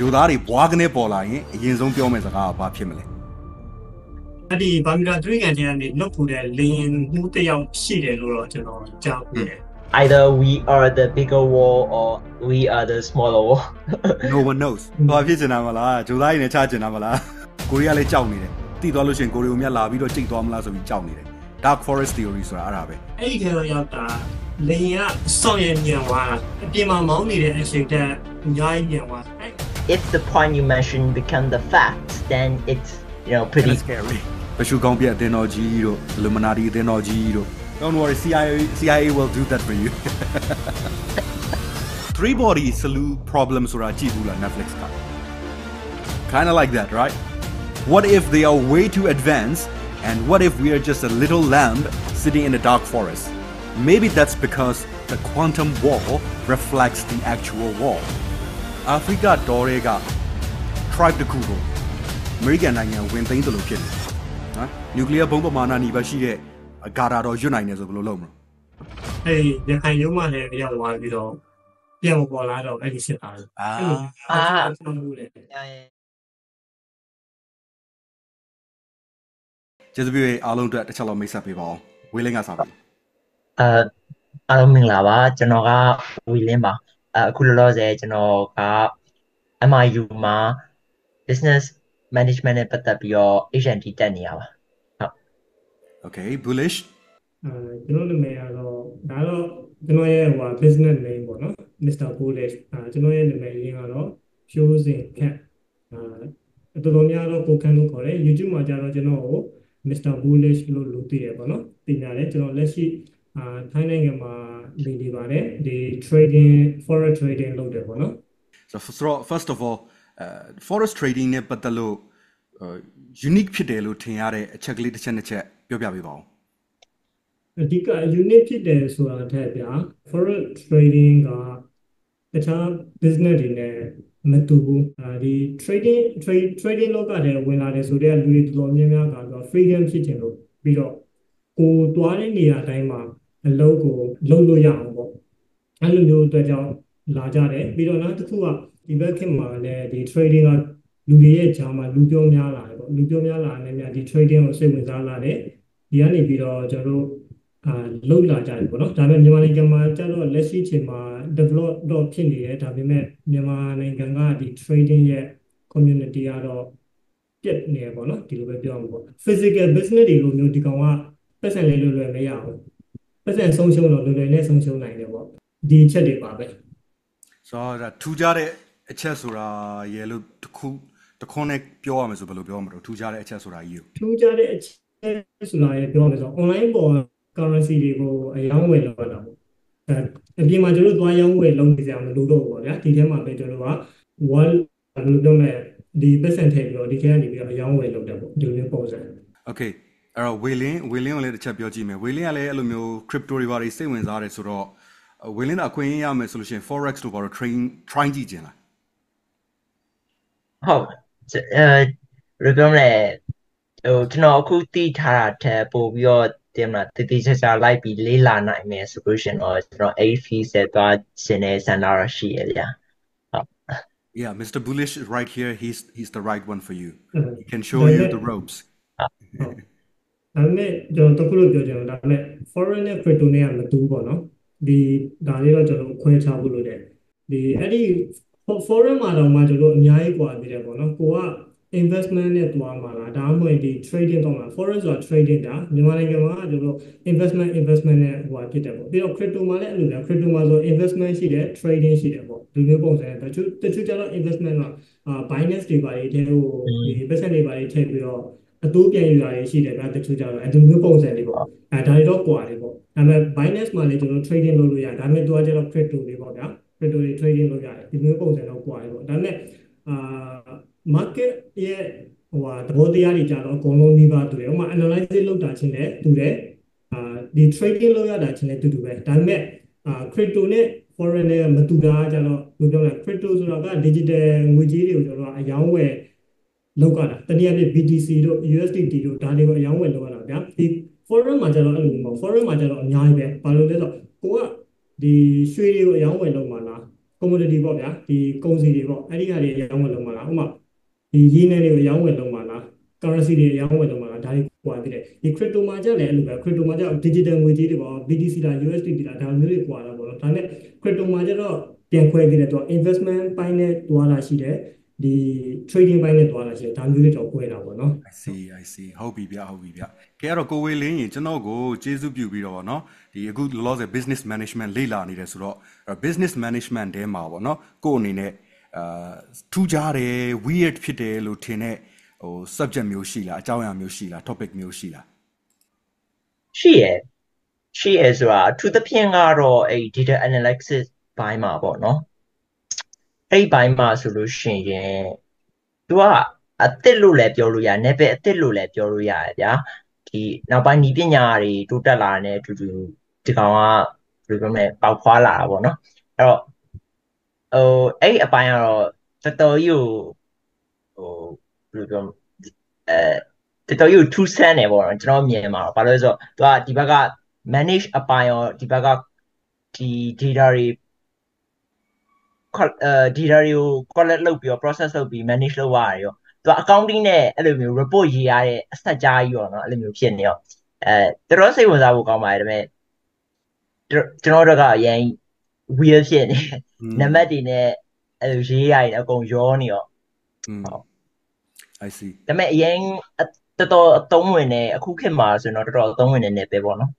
ဂျိုသားတွေဘွားကနေပေါ်လာရင်အရင်ဆုံးပြောမယ့်စကားကဘာဖြစ်မလဲအဲ့ဒီဘာမီလာ3ကန်ထဲကနေလွတ်ဖို့တဲ့လင်းမှုတစ်ယောက်ရှိတယ်လို့တော့ကျွန်တော်ကြားဘူးတယ် Either we are the bigger wall or we are the smaller wall. No one knows ဘာဖြစ်ချင်တာမလားဂျိုသားတွေနဲ့ချချင်တာမလားကိုရီးယားလည်းကြောက်နေတယ်တိသွားလို့ရှိရင်ကိုရီးယားမြတ်လာပြီးတော့ကြိတ်သွားမလားဆိုပြီးကြောက်နေတယ် Dark Forest Theory ဆိုတာအဲ့ဒါပဲအဲ့ဒီထဲရောက်တာလင်းကစောင့်ရညံသွားအပြင်မှာမောင်းနေတဲ့အချိန်တက်အများကြီးညံသွား If the point you mentioned become the fact, then it's pretty scary. ပရှုကောင်းပြအတင်းတော်ကြီးတို့ Illuminati အတင်းတော်ကြီးတို့ Don't worry, CIA will do that for you. Three body salute problemsဆိုတာကြည့်ဘူးလား Netflix က Kind of like that, right? What if they are way too advanced and what if we are just a little lamb sitting in a dark forest? Maybe that's because the quantum wall reflects the actual wall. Africa တော်တွေက tribe တခုကို American နိုင်ငံဝင်သိမ်းတယ်လို့ဖြစ်တယ်နော် nuclear bomb ပမာဏနီးပါးရှိတဲ့ဂါတာတော်ရွတ်နိုင်တယ်ဆိုဘယ်လိုလုပ်မလဲအေးရခိုင်ရုံးမှလည်းရောက်သွားပြီးတော့ပြန်ပေါ်လာတော့အဲ့ဒီစစ်သားကျေးဇူးပြုအားလုံးအတွက်တစ်ချက်လောက်မိတ်ဆက်ပေးပါအောင်ဝေးလင်းကစားပါအားလုံးမင်္ဂလာပါကျွန်တော်ကဝေးလင်းပါအခုလောလောဆယ်ကျွန်တော်က MIU မှာ business management နဲ့ပတ်သက်ပြီးတော့ HND တက်နေရပါဟုတ် Okay bullish ကျွန်တော်နာမည်ကတော့ဒါတော့ကျွန်တော်ရဲ့business name ပေါ့နော် Mr. Bullish ကျွန်တော်ရဲ့နာမည်ရင်းကတော့ဖြိုးစင်ခန့်တော်တော်များတော့ကိုခန့်လို့ခေါ်တယ် YouTube မှာကျတော့ကျွန်တော်ကို Mr. Bullish လို့လူသိရပေါ့နော်သိကြတယ်ကျွန်တော်လက်ရှိထိုင်းနိုင်ငံမှာနေပါတယ်ဒီ trading forex trading လုပ်တယ်ပေါ့နော် So first of all forex trading နဲ့ပတ်သက်လို့unique ဖြစ်တယ်လို့ထင်ရတဲ့အချက်ကလေးတစ်ချက်နှစ်ချက်ပြောပြပေးပါဦးအဓိက unique ဖြစ်တယ်ဆိုတာထက်ဗျာ forex trading ကတခြား business တွေနဲ့မတူဘူးဒီ trading လောကထဲဝင်လာတယ်ဆိုတဲ့လူတွေတော်တော်များများကတော့ freedom ဖြစ်ချင်လို့ပြီးတော့ကိုသွားတဲ့နေရာတိုင်းမှာအလုပ်ကိုလုပ်လို့ရအောင်ပေါ့အဲ့လိုမျိုးအတွက်ကြောင့်လာကြတယ်ပြီးတော့နောက်တစ်ခုကဒီဘက်ခေတ်မှာလည်းဒီ trading ကလူတွေရဲ့ဂျာမှာလူပြောများလာတယ်ပေါ့လူပြောများလာတဲ့များဒီ trading ကိုစိတ်ဝင်စားလာတယ်ဒီကနေပြီးတော့ကျွန်တော်တို့လုံလာကြတယ်ပေါ့နော်ဒါပေမဲ့မြန်မာနိုင်ငံမှာကျတော့လက်ရှိချိန်မှာ develop တော့ဖြစ်နေတယ်ဒါပေမဲ့မြန်မာနိုင်ငံကဒီ trading ရဲ့ community ကတော့ပြတ်နေတယ်ပေါ့နော်ဒီလိုပဲပြောမှာပေါ့ physical business တွေလိုမျိုးဒီကောင်ကပတ်စံလေးလွယ်လွယ်မရဘူးပတ်စံဆုံးရှုံးတော့လွယ်လွယ်နဲ့ဆုံးရှုံးနိုင်တယ်ပေါ့ဒီအချက်တွေပါပဲဆိုတော့ထူးခြားတဲ့အချက်ဆိုတာရေလို့တစ်ခုနဲ့ပြောရမယ်ဆိုဘယ်လိုပြောမှာတော့ထူးခြားတဲ့အချက်ဆိုတာကြီးကိုထူးခြားတဲ့အချက်ဆိုတာရေပြောရမယ်ဆို online ပေါ် currency တွေကိုအယောင်းဝယ်လုပ်ရတာပေါ့အပြင်မှာကျွန်တော်တို့သွားရောင်းဝယ်လုပ်နေကြမလို့တော့ပေါ့ဗျာဒီထဲမှာပဲကျွန်တော်တို့က wall လို့ပြောမယ်ဒီ percent ထည့်ပြီးတော့ဒီထဲကနေပြီးတော့အယောင်းဝယ်လုပ်တယ်ပေါ့ဒီလိုမျိုးပုံစံ Okay အဲ့တော့ဝေလင်းကိုလည်းတစ်ချက်ပြောကြည့်မယ်ဝေလင်းကလည်းအဲ့လိုမျိုး crypto တွေဘာတွေစိတ်ဝင်စားတယ်ဆိုတော့ဝေလင်းအခွင့်အရေးရမယ်ဆိုလို့ရှိရင် forex တို့ဘာလို့ try ကြည့်ခြင်းလားဟုတ်ဘယ်လိုပြောမလဲကျွန်တော်အခုသိထားတာထက်ပို့ပြီးတော့တင်မလားတည်ချာလိုက်ပြီးလေးလာနိုင်မယ်ဆိုလို့ရှင်တော့ကျွန်တော် 8 fees ဆက်သွားရှင်နေစံတော့ရှိရဗျာဟုတ် Yeah Mr. Bullish is right here he's the right one for you he can show you the ropes ဒါပေမဲ့ကျွန်တော်တခုလို့ပြောချင်တယ်ဒါပေမဲ့ foreign နဲ့ crypto နဲ့ကမတူဘူးပေါ့နော်ဒီဒါလေးတော့ကျွန်တော်ခွဲခြားဖို့လိုတယ်ဒီအဲ့ဒီ foreign မှာတော့မှကျွန်တော်အများကြီးกว่าပြီးတယ်ပေါ့နော်ကိုက investment နဲ့တွားမှာလားဒါမှမဟုတ်ဒီ trading တော့မှာ forex ဆိုတာ trading တာမြန်မာနိုင်ငံမှာကျွန်တော် investment နဲ့ဟိုဖြစ်တယ်ပေါ့ပြီးတော့ crypto မှာလည်းအဲ့လိုမျိုး crypto မှာဆို investment ရှိတယ် trading ရှိတယ်ပေါ့ဒီမျိုးပုံစံတချို့ကျတော့ investment ကBinance တွေပါတွေဟိုဒီ percent တွေပါတွေထည့်ပြီးတော့အတိုးပြန်ယူတာရှိတယ်ဗျာတချို့ကျတော့အဲ့ဒီမျိုးပုံစံတွေပေါ့ဒါတွေတော့ကွာတယ်ပေါ့ဒါပေမဲ့ Binance မှာလည်းကျွန်တော် trading လုပ်လို့ရတယ်ဒါပေမဲ့သူကကျတော့ crypto တွေပေါ့ဗျာ crypto တွေ trading လုပ်ရတယ်ဒီမျိုးပုံစံတော့ကွာတယ်ပေါ့ဒါပေမဲ့market ရဲ့သဘောတရားတွေကြတော့အကုန်လုံးနှီးပါတူတယ်ဥပမာ analysis လုပ်တာချင်းလည်းတူတယ်ဒီ trading လုပ်ရတာချင်းလည်းတူပဲဒါပေမဲ့ crypto နဲ့ foreign နဲ့မတူတာကြတော့ဘယ်လိုပြောလဲ crypto ဆိုတာက digital ငွေကြေးတွေကိုကျွန်တော်အယောင်းဝယ်လောက်ရတာတနည်းအားဖြင့် BTC တို့ USDT တို့ဒါတွေကိုအယောင်းဝယ်လောက်ရတာဗျာဒီ foreign မှာကျတော့အဲ့လိုမျိုးမဟုတ် foreign မှာကျတော့အများကြီးပဲဘာလို့လဲဆိုတော့ကိုကဒီရွှေတွေကိုအယောင်းဝယ်လောက်မှာလား commodity ပေါ့ဗျာဒီကုန်စည်တွေပေါ့အဲ့ဒီဟာတွေရောင်းဝယ်လုပ်မှာလားဥပမာဒီရင်းနှီးတွေကိုရောင်းဝယ်လုပ်မှာလား currency တွေရောင်းဝယ်လုပ်မှာလားဒါတွေကွာသေးတယ်ဒီ crypto မှာကျလည်းအဲ့လိုပဲ crypto မှာကျ digital ငွေကြေးတွေပေါ့ BTC လား USDT လားဒါမျိုးတွေကွာတာပေါ့နော်ဒါနဲ့ crypto မှာကျတော့ပြန်ခွဲသေးတယ်သူက investment ပိုင်းနဲ့တွားလာရှိတယ်ဒီ trading ပိုင်းနဲ့တွားလာရှိတယ်ဒါမျိုးတွေတော့ကွဲတာပေါ့နော် I see ဟုတ်ပြီဗျကဲအဲ့တော့ကိုဝေလင်းရင်ကျွန်တော်ကိုကျေးဇူးပြုပြီးတော့ဗောနော်ဒီအခုလောလောဆယ် business management လေ့လာနေတယ်ဆိုတော့ business management တဲမှာဗောနော်ကိုအနေနဲ့ထူးခြားတယ် weird ဖြစ်တယ်လို့ထင်တဲ့ဟို subject မျိုးရှိလားအကြောင်းအရာမျိုးရှိလား topic မျိုးရှိလားရှိရဆိုတာအထူးသဖြင့်ကတော့အဲ့ data analysis ဘိုင်းမှာပေါ့နော်အဲ့ဘိုင်းမှာဆိုလို့ရှိရင် तू ကအသစ်လို့လည်းပြောလို့ရတယ် ne ပဲအသစ်လို့လည်းပြောလို့ရတယ်ဗျာဒီနောက်ပိုင်းဤပညာတွေတိုးတက်လာတဲ့အတူတူဒီကောင်ကဘယ်လိုပြောမလဲပေါက်ဖွာလာတာပေါ့နော်အဲ့တော့အဲ့အပိုင်းကတော့တော်တော်ကြီးဟိုဘယ်လိုပြောတော်တော်ကြီးထူးဆန်းတယ်ပေါ့နော်ကျွန်တော်မြင်မှာဘာလို့လဲဆိုတော့ तू ကဒီဘက်က manage အပိုင်းရောဒီဘက်ကဒီ data တွေdata တွေကို collect လုပ်ပြီးတော့ process လုပ်ပြီး manage လုပ်ရတယ်ရောသူ accounting နဲ့အဲ့လိုမျိုး report ရေးရတဲ့အဆက်ကြားကြီးပေါ့နော်အဲ့လိုမျိုးဖြစ်နေရောတော်တော်စိတ်ဝင်စားဖို့ကောင်းပါတယ်ဒါပေမဲ့ကျွန်တော်တို့ကအရင် weird ဖြစ်နေနံပါတ်တွေနဲ့အဲ့လိုရေးရတယ်အကုန်ရောနေရောဟုတ် I see ဒါပေမဲ့အရင်တော်တော်အသုံးဝင်နေအခုခေတ်မှာဆိုတော့တော်တော်အသုံးဝင်နေပဲပေါ့နော်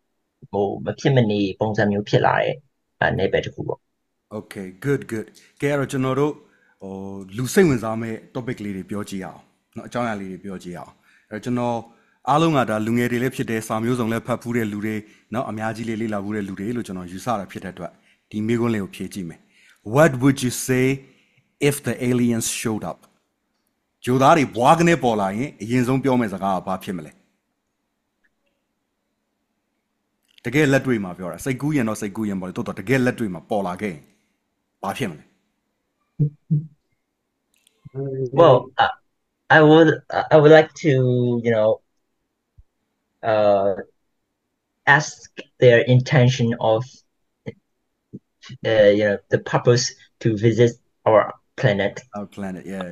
ဟိုမဖြစ်မနေပုံစံမျိုးဖြစ်လာတဲ့အနေပဲတခုပေါ့Okay good ကဲအဲ့တော့ကျွန်တော်တို့ဟိုလူစိတ်ဝင်စားမဲ့ topic လေးတွေပြောကြည့်အောင်เนาะအကြောင်းအရာလေးတွေပြောကြည့်အောင်အဲ့တော့ကျွန်တော်အားလုံးကဒါလူငယ်တွေလည်းဖြစ်တယ်စာမျိုးစုံလည်းဖတ်ဖူးတဲ့လူတွေเนาะအများကြီးလေးလေ့လာဖူးတဲ့လူတွေလို့ကျွန်တော်ယူဆတာဖြစ်တဲ့အတွက်ဒီမေးခွန်းလေးကိုဖြေကြည့်မယ် What would you say if the aliens showed up ဂျိုသားတွေဘွားကနေပေါ်လာရင်အရင်ဆုံးပြောမယ့်စကားကဘာဖြစ်မလဲတကယ်လက်တွေ့မှာပြောတာစိတ်ကူးရင်တော့စိတ်ကူးရင်ပေါ့လေတော်တကယ်လက်တွေ့မှာပေါ်လာခဲ့ရင်ဘာဖြစ်မလဲ Well I would like to ask their intention of the purpose to visit our planet yeah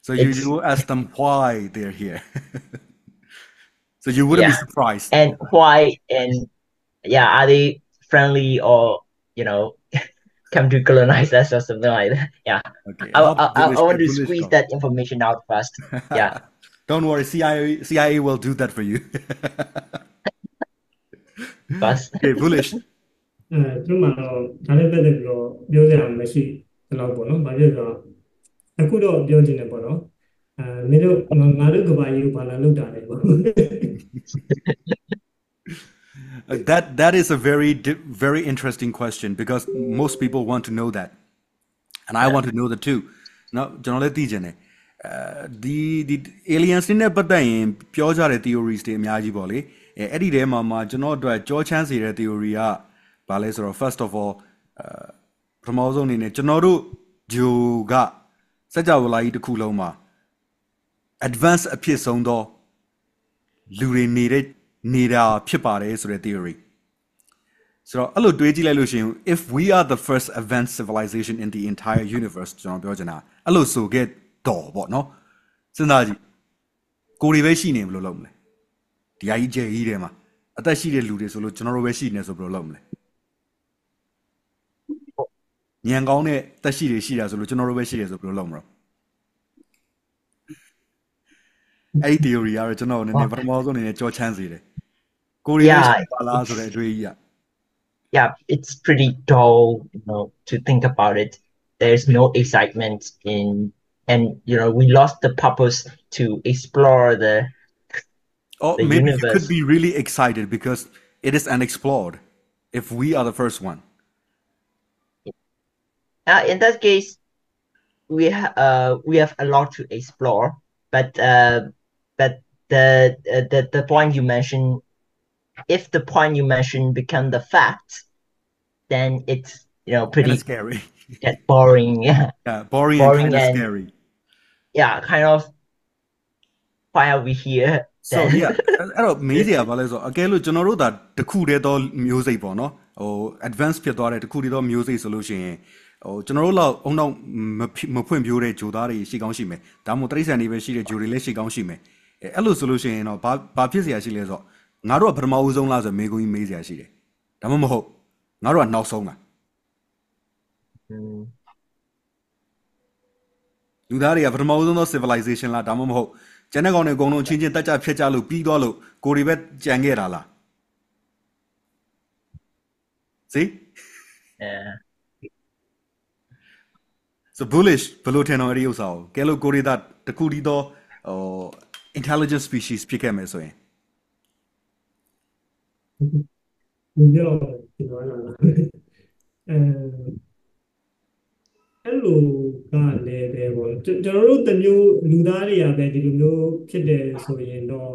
so you will ask them why they're here so you wouldn't be surprised and why and are they friendly or come to colonize us or something like that. Yeah. Okay. I want to squeeze that information out first. Yeah. Don't worry, CIA will do that for you. First. Okay, bullish. သူမှတော့ဒါနဲ့ပတ်သက်ပြီးတော့ပြောစရာမရှိဒီလောက်ပေါ့နော်။ဘာဖြစ်လို့အခုတော့ပြောချင်တယ်ပေါ့နော်။မင်းတို့ငါတို့ကဘာကြီးကိုဘာလာလုပ်တာလဲပေါ့။ That is a very interesting question because most people want to know that, and I want to know that too. Now,ကျွန်တော်လည်းသိချင်တယ်ဒီ aliens နဲ့ပတ်သက်ရင်ပြောကြတဲ့ theories တွေအများကြီးပေါ့လေအဲ့ဒီထဲမှာကျွန်တော်တို့ကြောချမ်းစေတဲ့ theory ကဘာလဲဆိုတော့ first of all ပထမဆုံးအနေနဲ့ကျွန်တော်တို့ဂျိုကစကြဝဠာကြီးတစ်ခုလုံးမှာ advance အဖြစ်ဆုံးသောလူတွေနေတာဖြစ်ပါတယ်ဆိုတဲ့ theory ဆိုတော့အဲ့လိုတွေးကြည့်လိုက်လို့ရှိရင် if we are the first advanced civilization in the entire universe ကျွန်တော်ပြောချင်တာအဲ့လိုဆိုခဲ့တော့ပေါ့နော်စဉ်းစားကြည့်ကိုယ်တွေပဲရှိနေဘယ်လိုလုပ်မလဲဒီအကြီးကျယ်ကြီးထဲမှာအသက်ရှိတဲ့လူတွေဆိုလို့ကျွန်တော်တို့ပဲရှိနေဆိုဘယ်လိုလုပ်မလဲညံကောင်းတဲ့သက်ရှိတွေရှိတာဆိုလို့ကျွန်တော်တို့ပဲရှိတယ်ဆိုဘယ်လိုလုပ်မလဲအဲ့ဒီ theory ကတော့ကျွန်တော်နည်းနည်းပထမဆုံးအနေနဲ့ကြောချမ်းစေတယ်ကိုရီးယားပါလားဆိုတဲ့အတွေ့အကြုံ Yeah, it's pretty dull, to think about it. There's no excitement and we lost the purpose to explore the maybe universe. You could be really excited because it is unexplored if we are the first one. In that case, we have a lot to explore, but the point you mentioned, if the point you mentioned become the fact, then it's pretty scary. Boring. Yeah, boring and scary. Yeah, kind of. Why are we here? So yeah, အဲ့တော့မေးစရာဘာလဲဆိုတော့အကယ်လို့ကျွန်တော်တို့ဒါတခုတည်းသောမျိုးစိတ်ပေါ့နော် advance ဖြစ်သွားတဲ့တခုတည်းသောမျိုးစိတ်ဆိုလို့ရှိရင်ကျွန်တော်တို့လောက်အုံတော့မဖွင့်ပြိုးတဲ့ဂျိုသားတွေရှိကောင်းရှိမယ်ဒါမှမဟုတ်တရိษံတွေပဲရှိတဲ့ဂျိုတွေလည်းရှိကောင်းရှိမယ်အဲ့လိုဆိုလို့ရှိရင်တော့ဘာဖြစ်เสียရှိလဲဆိုတော့ငါတို့ကပထမဦးဆုံးလားဆိုမေးခွန်းကြီးမေးเสียရှိတယ်ဒါမှမဟုတ်ငါတို့ကနောက်ဆုံးလားလူသားတွေကပထမဦးဆုံးသော civilization လားဒါမှမဟုတ်ကျန်တဲ့ကောင်တွေအကုန်လုံးချင်းချင်းတက်ကြဖြတ်ကြလို့ပြီးသွားလို့ကိုယ်တွေပဲကြံခဲ့တာလား See so bullish ဘလို့ထင်တော့အဲ့ဒီဥစ္စာကိုကဲလို့ကိုရီးသားတခုတည်းသောintelligent species ဖြစ်ခဲ့မယ်ဆိုရင်ပြောကျွန်တော်လာအဲ့လိုကလည်းပဲပေါ့ကျွန်တော်တို့တမျိုးလူသားတွေကပဲဒီလိုမျိုးဖြစ်တယ်ဆိုရင်တော့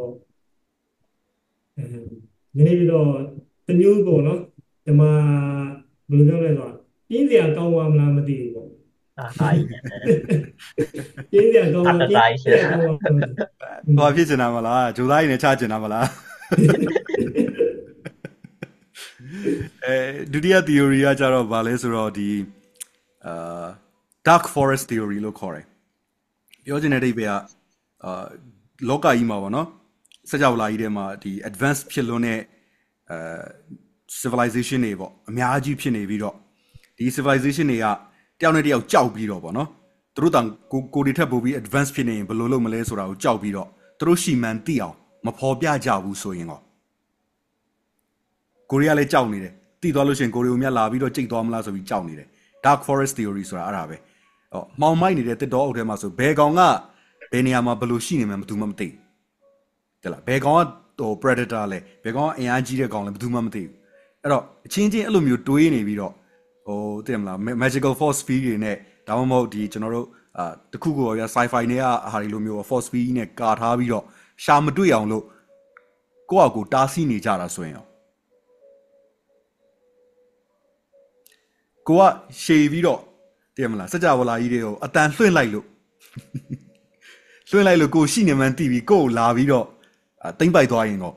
နည်းနည်းပြီးတော့တမျိုးပေါ့နော်ဒီမှာဘယ်လိုပြောလဲဆိုတော့ပြင်းစရာကောင်းပါမလားမသိဘူးပေါ့ပြင်းစရာကောင်းပါပြင်းစရာကောင်းပါဘာဖြစ်ချင်တာမလားဂျိုသားကြီးနဲ့ချချင်တာမလားဒုတိယ theory ကကြတော့ဗာလဲဆိုတော့ဒီdark forest theory လို့ခေါ်တယ်ပြောချင်တဲ့အဓိပ္ပာယ်ကလောကကြီးမှာပေါ့နော်စကြဝဠာကြီးထဲမှာဒီ advanced ဖြစ်လွန်းတဲ့civilization တွေပေါ့အများကြီးဖြစ်နေပြီးတော့ဒီ civilization တွေကတယောက်နဲ့တယောက်ကြောက်ပြီးတော့ပေါ့နော်သူတို့တောင်ကိုတွေထက်ပိုပြီး advanced ဖြစ်နေရင်ဘယ်လိုလုပ်မလဲဆိုတာကိုကြောက်ပြီးတော့သူတို့ရှီမှန်သိအောင်မဖော်ပြကြဘူးဆိုရင်တော့ကိုရီးယားလည်းကြောက်နေတယ်သိသွားလို့ရှိရင်ကိုရီးယားမြတ်လာပြီးတော့ကြိတ်သွားမလားဆိုပြီးကြောက်နေတယ် dark forest theory ဆိုတာအဲ့ဒါပဲမှောင်မိုက်နေတဲ့တစ်တော်အုပ်ထဲမှာဆိုဘယ်ကောင်ကဘယ်နေရာမှာဘယ်လိုရှိနေမှန်းဘယ်သူမှမသိဘူးတဲ့လားဘယ်ကောင်ကpredator လဲဘယ်ကောင်ကအင်အားကြီးတဲ့ကောင်လဲဘယ်သူမှမသိဘူးအဲ့တော့အချင်းချင်းအဲ့လိုမျိုးတွေးနေပြီးတော့သိရမလား magical force field တွေနဲ့ဒါမှမဟုတ်ဒီကျွန်တော်တို့တခုခုရ sci-fi နဲ့ဟာဒီလိုမျိုး force field နဲ့ကာထားပြီးတော့ရှာမတွေ့အောင်လို့ကိုယ့်အကူတားဆီးနေကြတာဆိုရင်ကိုကရှည်ပြီးတော့သိရမလားစကြဝဠာကြီးတွေကိုအတန်လွှင့်လိုက်လို့ကိုရှိနေမှန်းသိပြီးကိုကိုလာပြီးတော့တိမ့်ပိုက်သွားရင်တော့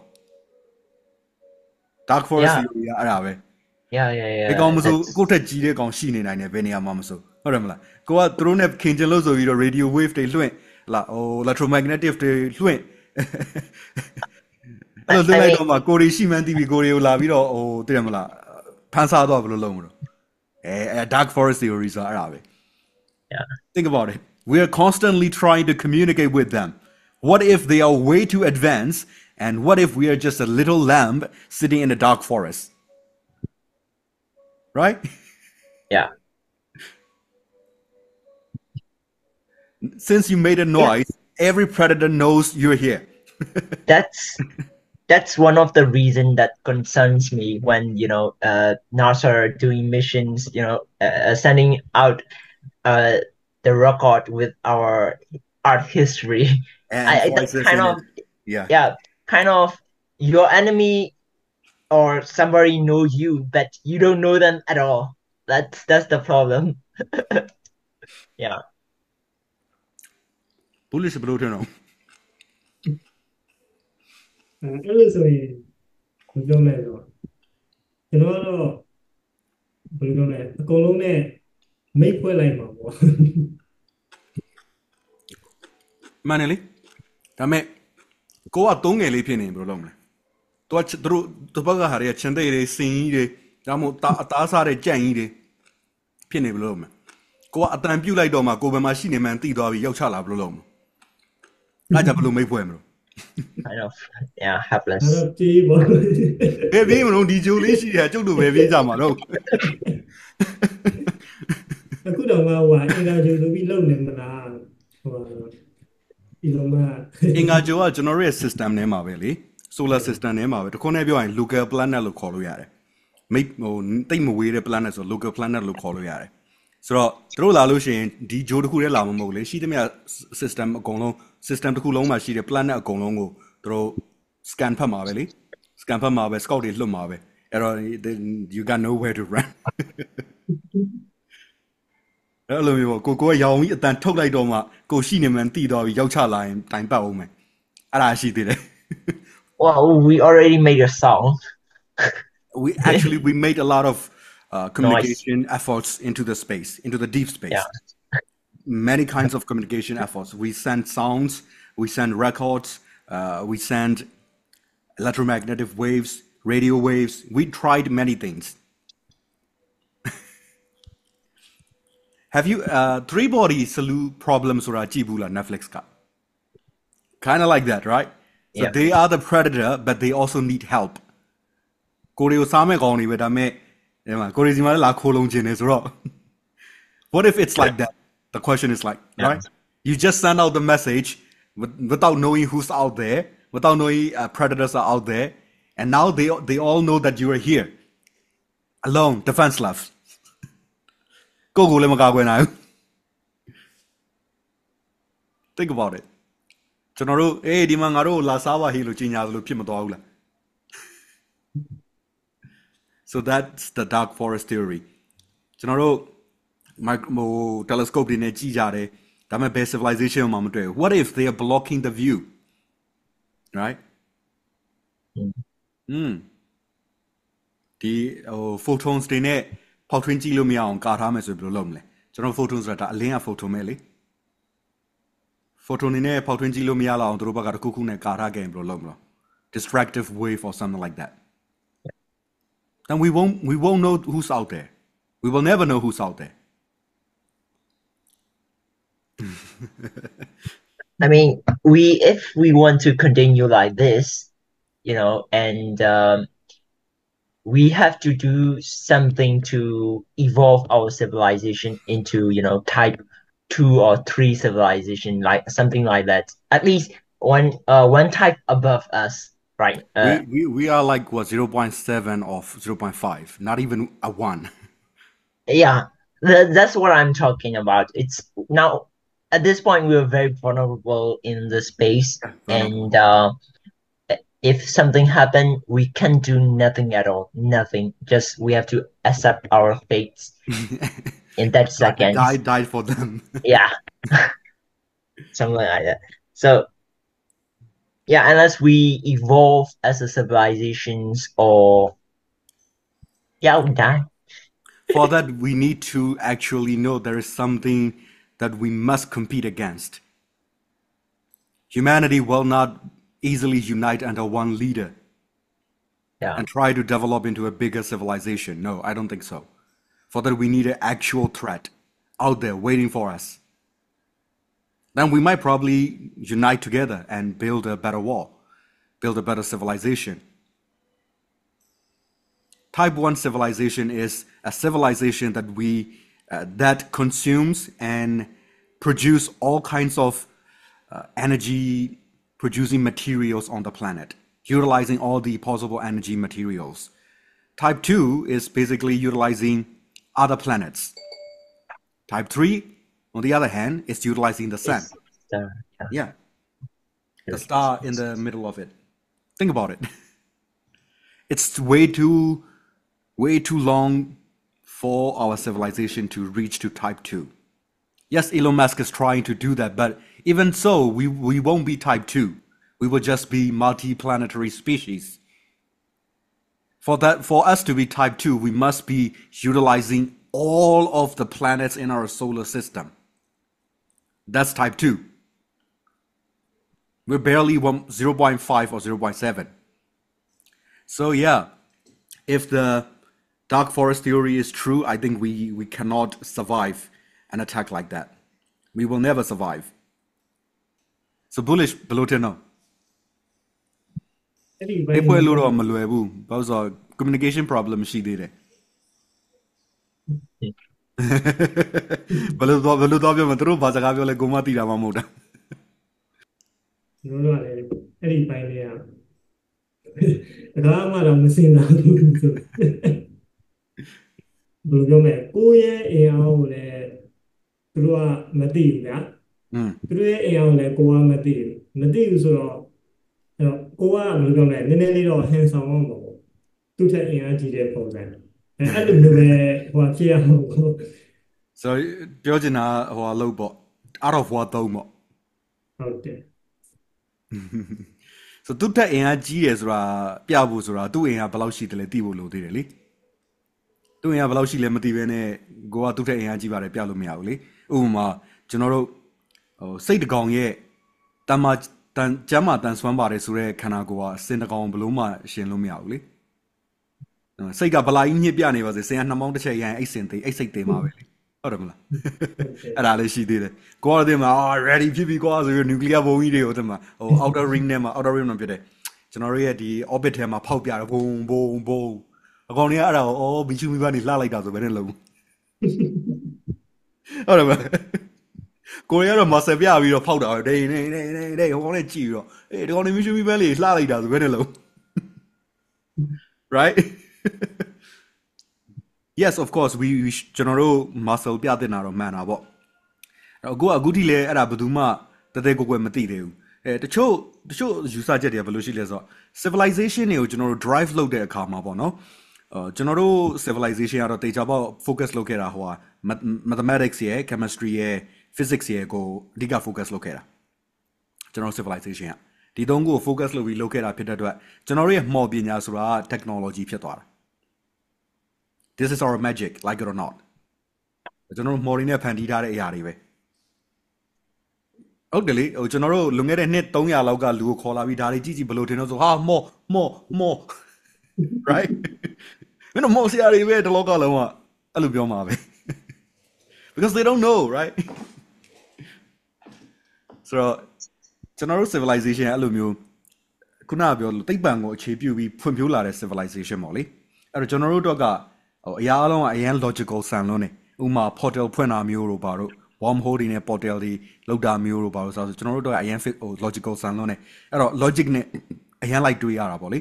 dark forest တွေအဲ့ဒါပဲဒီကောင်မဆိုကိုထက်ကြီးတဲ့ကောင်ရှိနေနိုင်တယ်ဘယ်နေရာမှာမဆိုဟုတ်တယ်မလားကိုကသူတို့နဲ့ခင်ကျင်လို့ဆိုပြီးတော့ radio wave တွေလွှင့်လားelectromagnetic တွေလွှင့်အဲ့လိုလွှင့်လိုက်တော့မှကိုရီရှိမှန်းသိပြီးကိုရီကိုလာပြီးတော့သိတယ်မလားဖန်ဆားတော့ဘယ်လိုလုပ်မလို့dark forest theories are Arabe. Yeah. Think about it. We are constantly trying to communicate with them. What if they are way too advanced? And what if we are just a little lamb sitting in a dark forest? Right? Yeah. Since you made a noise, every predator knows you're here. That's one of the reasons that concerns me when NASA are doing missions, sending out the record with our art history. And kind of your enemy or somebody knows you, but you don't know them at all. That's the problem. Yeah. Police brutal. အဲ့လိုဆိုရင်ဘယ်ပြောမလဲဆိုတော့ကျွန်တော်ကတော့ဘယ်လိုပြောလဲအကုန်လုံးနဲ့မိတ်ဖွဲ့လိုက်မှာပေါ့မှန်တယ်လေဒါမဲ့ကိုကသုံးငယ်လေးဖြစ်နေဘယ်လိုလုပ်မလဲသူတို့ဘက်ကဟာတွေကချင်းတဲ့တွေစင်ကြီးတွေဒါမှမဟုတ်အသားစားတဲ့ကြံ့ကြီးတွေဖြစ်နေဘယ်လိုလုပ်မလဲကိုကအတန်ပြုတ်လိုက်တော့မှကိုယ်ဘယ်မှာရှိနေမှန်းသိသွားပြီးရောက်ချလာဘယ်လိုလုပ်မလဲအဲ့ဒါဘယ်လိုမိတ်ဖွဲ့မလို့I know. Yeah, helpless. တီးပေါ့ဘယ်ပြေးမလို့ဒီဂျိုလေးရှိတယ်ကျုပ်တို့ပဲပြေးကြမှာတော့အခုတော့ငါဟိုအင်္ဂါဂျိုဆိုပြီးလုံနေမလားဟိုဒီလိုမှအင်္ဂါဂျိုကကျွန်တော်ရဲ့ system ထဲမှာပဲလေ solar system ထဲမှာပဲတခုနဲ့ပြောရင် local planet လို့ခေါ်လို့ရတယ်မိတ်တိတ်မဝေးတဲ့ planet ဆို local planet လို့ခေါ်လို့ရတယ်ဆိုတော့တို့လာလို့ရှိရင်ဒီဂျိုတစ်ခုတည်းလာမှာမဟုတ်လေရှိသမျှ system အကုန်လုံး system တစ်ခုလုံးမှာရှိတဲ့ planet အကုန်လုံးကိုတို့ scan ဖတ်မှာပဲလေ scan ဖတ်မှာပဲ scout တွေလွတ်မှာပဲအဲ့တော့ you got nowhere to run အဲ့လိုမျိုးကိုကရောင်ကြီးအတန်ထုတ်လိုက်တော့မှကိုရှိနေမှန်းသိသွားပြီးရောက်ချလာရင်တိုင်ပတ်အောင်မယ်အဲ့ဒါရှိသေးတယ်Well, we already made a song we made a lot of Noise. communication efforts into the space, into the deep space. Yeah. Many kinds of communication efforts. We send sounds, we send records, we send electromagnetic waves, radio waves. We tried many things. Have you three body salute problems or Ajibula Netflix ka? Kind of like that, right? So Yeah. they are the predator, but they also need help. What if it's like that? The question is like, Yeah. right? You just send out the message without knowing who's out there, without knowing predators are out there, and now they all know that you are here, alone, defenseless. Think about it. So that's the dark forest theory. Telescope တွေနဲ့ကြည့်ကြတယ်ဒါပေမဲ့ဘယ် civilization မှမတွေ့ဘူး What if they are blocking the view? Right? ဒီphotons တွေနဲ့ဖောက်ထွင်းကြည့်လို့မရအောင်ကာထားမယ်ဆိုပြီးဘယ်လိုလုပ်မလဲကျွန်တော် photon ဆိုတာဒါအလင်းက photon ပဲလေ photon တွေနဲ့ဖောက်ထွင်းကြည့်လို့မရလောက်အောင်သူတို့ဘက်ကတစ်ခုခုနဲ့ကာထားခဲ့ရင်ဘယ်လိုလုပ်မလဲ distractive wave or something like that. Then we won't know who's out there. We will never know who's out there. I mean, if we want to continue like this, and we have to do something to evolve our civilization into, type 2 or 3 civilization, like something like that. At least one type above us, right? We are like what 0.7 of 0.5, not even a 1. Yeah, that's what I'm talking about. It's now at this point we are very vulnerable in the space, and if something happened, we can do nothing at all. Nothing. Just we have to accept our fates in that second. Die for them. Yeah. Something like that. So yeah, unless we evolve as a civilizations or we die. For that, we need to actually know there is something that we must compete against. Humanity will not easily unite under one leader and try to develop into a bigger civilization. No, I don't think so. For that, we need an actual threat out there waiting for us. Then we might probably unite together and build a better wall, build a better civilization. Type 1 civilization is a civilization that consumes and produce all kinds of energy producing materials on the planet, utilizing all the possible energy materials. Type 2 is basically utilizing other planets. Type 3, on the other hand, is utilizing the sun. Yeah. The star in the middle of it. Think about it. It's way too long for our civilization to reach to type 2. Yes, Elon Musk is trying to do that, but even so, we won't be type 2. We will just be multi-planetary species. For us to be type 2, we must be utilizing all of the planets in our solar system. That's type 2. We're barely 0.5 or 0.7. So yeah, if the dark forest theory is true, I think we cannot survive an attack like that. We will never survive. So bullish below 10 now. Communication problem ရှိသေးတယ်ဘယ်လိုတော့ပြောမသူတို့ဘာစကားပြောလဲကိုမသိတာမှမဟုတ်တာတို့ကလည်းအဲ့ဒီပိုင်းလေးကတကားမှတော့မစင်တာဘူးဆိုဘယ်လိုပြောမလဲကိုရဲ့အင်အားကိုလည်းသူတို့ကမသိဘူးဗျာသူတို့ရဲ့အင်အားကိုလည်းကိုကမသိဘူးဆိုတော့ကိုကဘယ်လိုပြောမလဲနည်းနည်းလေးတော့ဟန်ဆောင်အောင်ပေါ့သူ့ထက်အင်အားကြီးတဲ့ပုံစံအဲ့လိုမျိုးပဲဟိုဖြစ်ရမှာပေါ့ So ပြောချင်တာဟိုလို့ပေါ့ out of war 3ပေါ့ဟုတ်တယ် so သူတက်အင်အားကြီးတယ်ဆိုတာပြဖို့ဆိုတာသူ့အင်အားဘယ်လောက်ရှိတယ်လဲသိဖို့လိုသေးတယ်လေသူ့အင်အားဘယ်လောက်ရှိလဲမသိဘဲနဲ့ကိုကသူ့တက်အင်အားကြီးပါတယ်ပြလို့မရဘူးလေဥပမာကျွန်တော်တို့ဟိုစိတ်တကောင်ရဲ့တမ်းမကျမ်းမာတန်ဆွမ်းပါတယ်ဆိုတဲ့ခန္ဓာကိုယ်ကစင်တကောင်ဘလို့မှရှင်လို့မရဘူးလေစိတ်ကဗလာကြီးညစ်ပြနေပါစေစင်ကနှမောင်းတစ်ချက်ရရင်အိတ်စင်သေးအိတ်စိတ်သေးမှာပဲလေဟုတ်တယ်မလားအဲ့ဒါလည်းရှိသေးတယ်ကိုကတည်းကready ဖြစ်ပြီကွာဆိုပြီး nuclear ဘုံကြီးတွေကိုတည်းမှာဟို outer ring နဲ့မှာ outer ring မှာဖြစ်တယ်ကျွန်တော်တို့ရဲ့ဒီ orbit ထဲမှာဖောက်ပြတော့ဘုံအကောင်တွေကအဲ့ဒါကိုဘီချူမီပါနေလှလိုက်တာဆိုဘယ်နဲ့လုံးဟုတ်တယ်မလားကိုရီးယားတော့ muscle ပြပြီးတော့ဖောက်တာဒိန်ဟိုကောင်နဲ့ကြည့်ပြီးတော့ဒီကောင်နေဘီချူမီပါလေလှလိုက်တာဆိုဘယ်နဲ့လုံး right yes of course we ကျွန်တော်တို့ muscle ပြတဲ့နာတော့မှန်တာပေါ့အခုထိလဲအဲ့ဒါဘယ်သူမှတသက်ကိုယ်မသိသေးဘူးတချို့ယူဆချက်တွေကဘယ်လိုရှိလဲဆိုတော့ civilization တွေကိုကျွန်တော်တို့ drive လုပ်တဲ့အခါမှာပေါ့နော်ကျွန်တော်တို့ civilization ကတော့တေချာပေါ့ focus လုပ်ခဲ့တာဟို mathematics ရဲ့ chemistry ရဲ့ physics ရဲ့ကိုအဓိက focus လုပ်ခဲ့တာကျွန်တော် civilization ကဒီသုံးခုကို focus လုပ်ပြီးလုပ်ခဲ့တာဖြစ်တဲ့အတွက်ကျွန်တော်တို့ရဲ့မှော်ပညာဆိုတာ technology ဖြစ်သွားတာ this is our magic like it or not ကျွန်တော်တို့ modern နဲ့ဖန်တီးထားတဲ့အရာတွေပဲဟုတ်တယ်လေဟိုကျွန်တော်တို့လွန်ခဲ့တဲ့နှစ်300လောက်ကလူကိုခေါ်လာပြီးဒါတွေကြည့်ဘယ်လိုထင်တော့ဆိုဟာမော right မင်းတို့မောဆရာတွေပဲတလောကလုံးကအဲ့လိုပြောမှာပဲ because they don't know right ဆိုတော့ကျွန်တော်တို့ civilization အဲ့လိုမျိုးခုနကပြောလို့သိပ္ပံကိုအခြေပြုပြီးဖွံ့ဖြိုးလာတဲ့ civilization ပေါ့လေအဲ့တော့ကျွန်တော်တို့တော့ကဟိုအရာအလုံးကအရင် logical ဆန်လုံးနေဥမာ portal ဖွင့်တာမျိုးတို့ပါတို့ wormhole တွေနဲ့ portal တွေလောက်တာမျိုးတို့ပါလို့ဆိုတော့ကျွန်တော်တို့တော့အရင် logical ဆန်လုံးနေအဲ့တော့ logic နဲ့အရင်လိုက်တွေးရတာပေါ့လေ